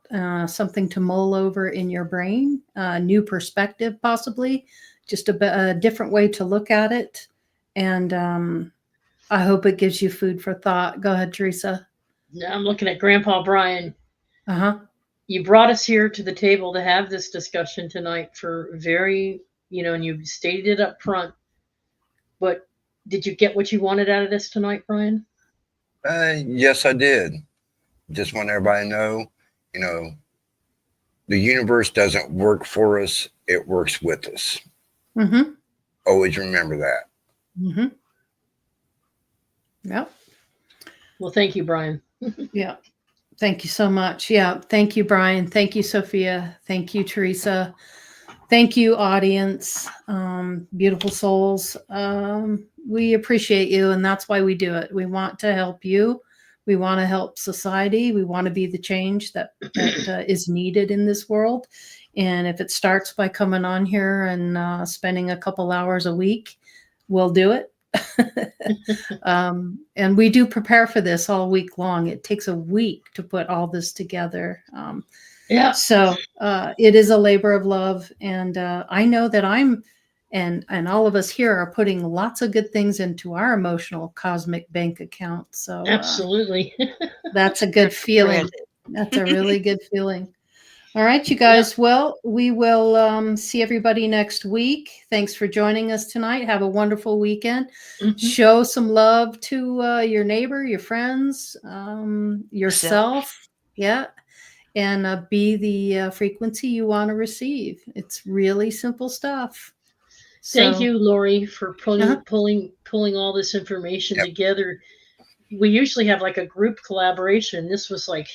something to mull over in your brain, a new perspective, possibly just a different way to look at it. And I hope it gives you food for thought. Go ahead, Teresa. I'm looking at Grandpa Brian. You brought us here to the table to have this discussion tonight for very, and you stated it up front. But did you get what you wanted out of this tonight, Brian? Yes, I did. just want everybody to know, you know, the universe doesn't work for us, it works with us. Mm-hmm. Always remember that. Mm-hmm. Yep. Well, thank you, Brian. Yeah. Thank you so much. Yeah. Thank you, Brian. Thank you, Sophia. Thank you, Teresa. Thank you, audience. Beautiful souls. We appreciate you, and that's why we do it. We want to help you. We want to help society. We want to be the change that is needed in this world. And if it starts by coming on here and spending a couple hours a week, we'll do it. And we do prepare for this all week long. It takes a week to put all this together. Yeah. So it is a labor of love. And I know that and all of us here are putting lots of good things into our emotional cosmic bank account. So Absolutely. that's a good feeling. That's a really good feeling. All right, you guys. Well, we will see everybody next week. Thanks for joining us tonight. Have a wonderful weekend. Mhm. Show some love to your neighbor, your friends, yourself. Yeah. And be the frequency you want to receive. It's really simple stuff. Thank So, you, Lori, for Uh-huh. pulling all this information Yep. together. We usually have like a group collaboration. This was like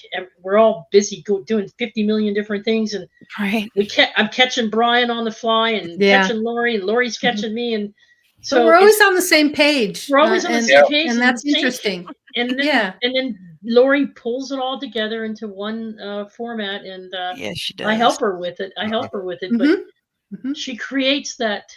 we're all busy doing 50 million different things, and Right. I'm catching Brian on the fly and Yeah. catching Lori, and Lori's catching me, and so so we're always on the same page. we're always on the and, same page, and that's the same- interesting. And then Yeah. and then Lori pulls it all together into one format, and Yes, she does. I help her with it. But Mhm. she creates that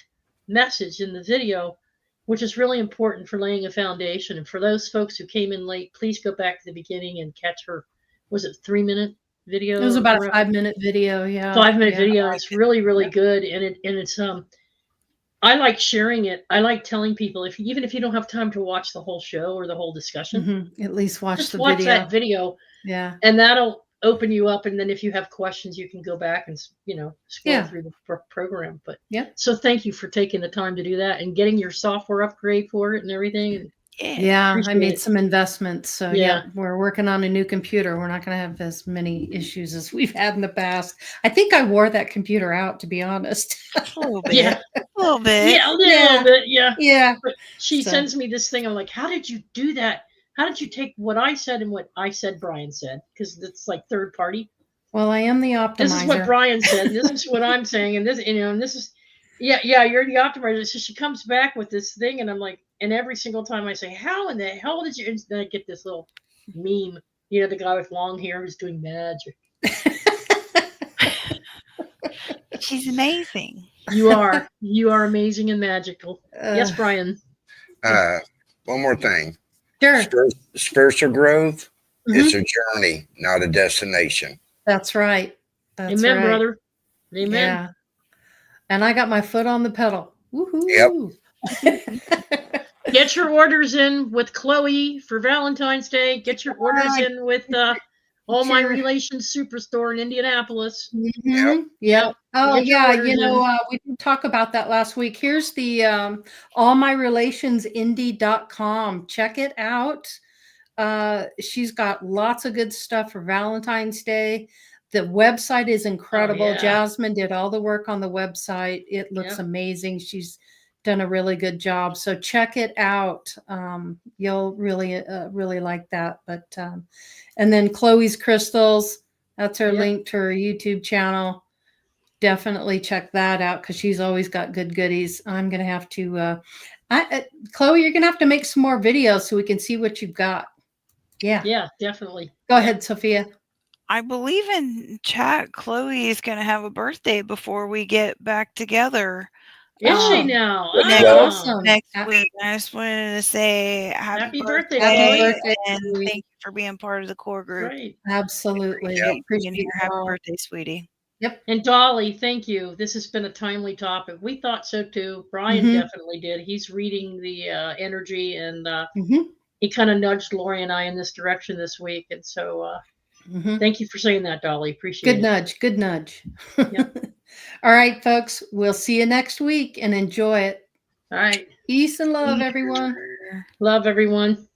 message in the video, which is really important for laying a foundation. And for those folks who came in late, please go back to the beginning and catch her. Was it 3-minute video? It was about a around- 5-minute video. Yeah. 5-minute Yeah. video. It's really, really Yeah. good. And it's I like sharing it. I like telling people even if you don't have time to watch the whole show or the whole discussion, Mhm. At least watch just the watch video. that video, Yeah. and that'll open you up. And then if you have questions, you can go back and scroll Yeah. through the program. But Yep. so thank you for taking the time to do that and getting your software upgrade for it and everything. And Yeah, I appreciate made it. some investments. So Yeah. yeah, we're working on a new computer. We're not going to have as many issues as we've had in the past. I think I wore that computer out, to be honest. A little bit. Yeah. A little bit. Yeah, a little Yeah. bit. Yeah. Yeah. But she So- sends me this thing. I'm like, how did you do that? How did you take what I said and what I said Brian said? Because it's like third party. Well, I am the optimizer. This is what Brian said. And this is what I'm saying. And this, and this is, yeah, you're the optimizer. So she comes back with this thing, and I'm like, and every single time I say, how in the hell did you? And then I get this little meme. The guy with long hair who's doing magic. She's amazing. You are amazing and magical. Yes, Brian. One more thing. Sure. Spiritual growth Mhm. is a journey, not a destination. That's right. That's Amen, right. brother. Amen. Yeah. And I got my foot on the pedal. Woohoo. Yep. Get your orders in with Chloe for Valentine's Day. Get your orders in with All My Relations Superstore in Indianapolis. Mhm. Yep. Oh Get your yeah, orders we did talk about that last week. Here's the allmyrelationsindy.com. Check it out. She's got lots of good stuff for Valentine's Day. The website is incredible. yeah. Jasmine did all the work on the website. It looks Yep. amazing. She's done a really good job. So check it out. You'll really like that. But and then Chloe's Crystals, that's her Yep. link to her YouTube channel. Definitely check that out because she's always got good goodies. I'm gonna have to Chloe, you're gonna have to make some more videos so we can see what you've got. Yeah. Yeah, definitely. Go ahead, Sophia. I believe in chat, Chloe is going to have a birthday before we get back together. Is she Oh. now? Next- Oh. Awesome. Next week. I just wanted to say happy birthday, Happy birthday, and Chloe. thank you for being part of the core group. Great. Absolutely. Appreciate you being Appreciate here. Happy all. birthday, sweetie. And Dolly, thank you. This has been a timely topic. We thought so too. Brian Mhm. definitely did. He's reading the energy, and Mhm. he kind of nudged Lori and I in this direction this week. And so Mhm. thank you for saying that, Dolly. Appreciate Good it. nudge. Good nudge. Yep. All right, folks. We'll see you next week and enjoy it. All right. Peace and love, everyone. Love everyone.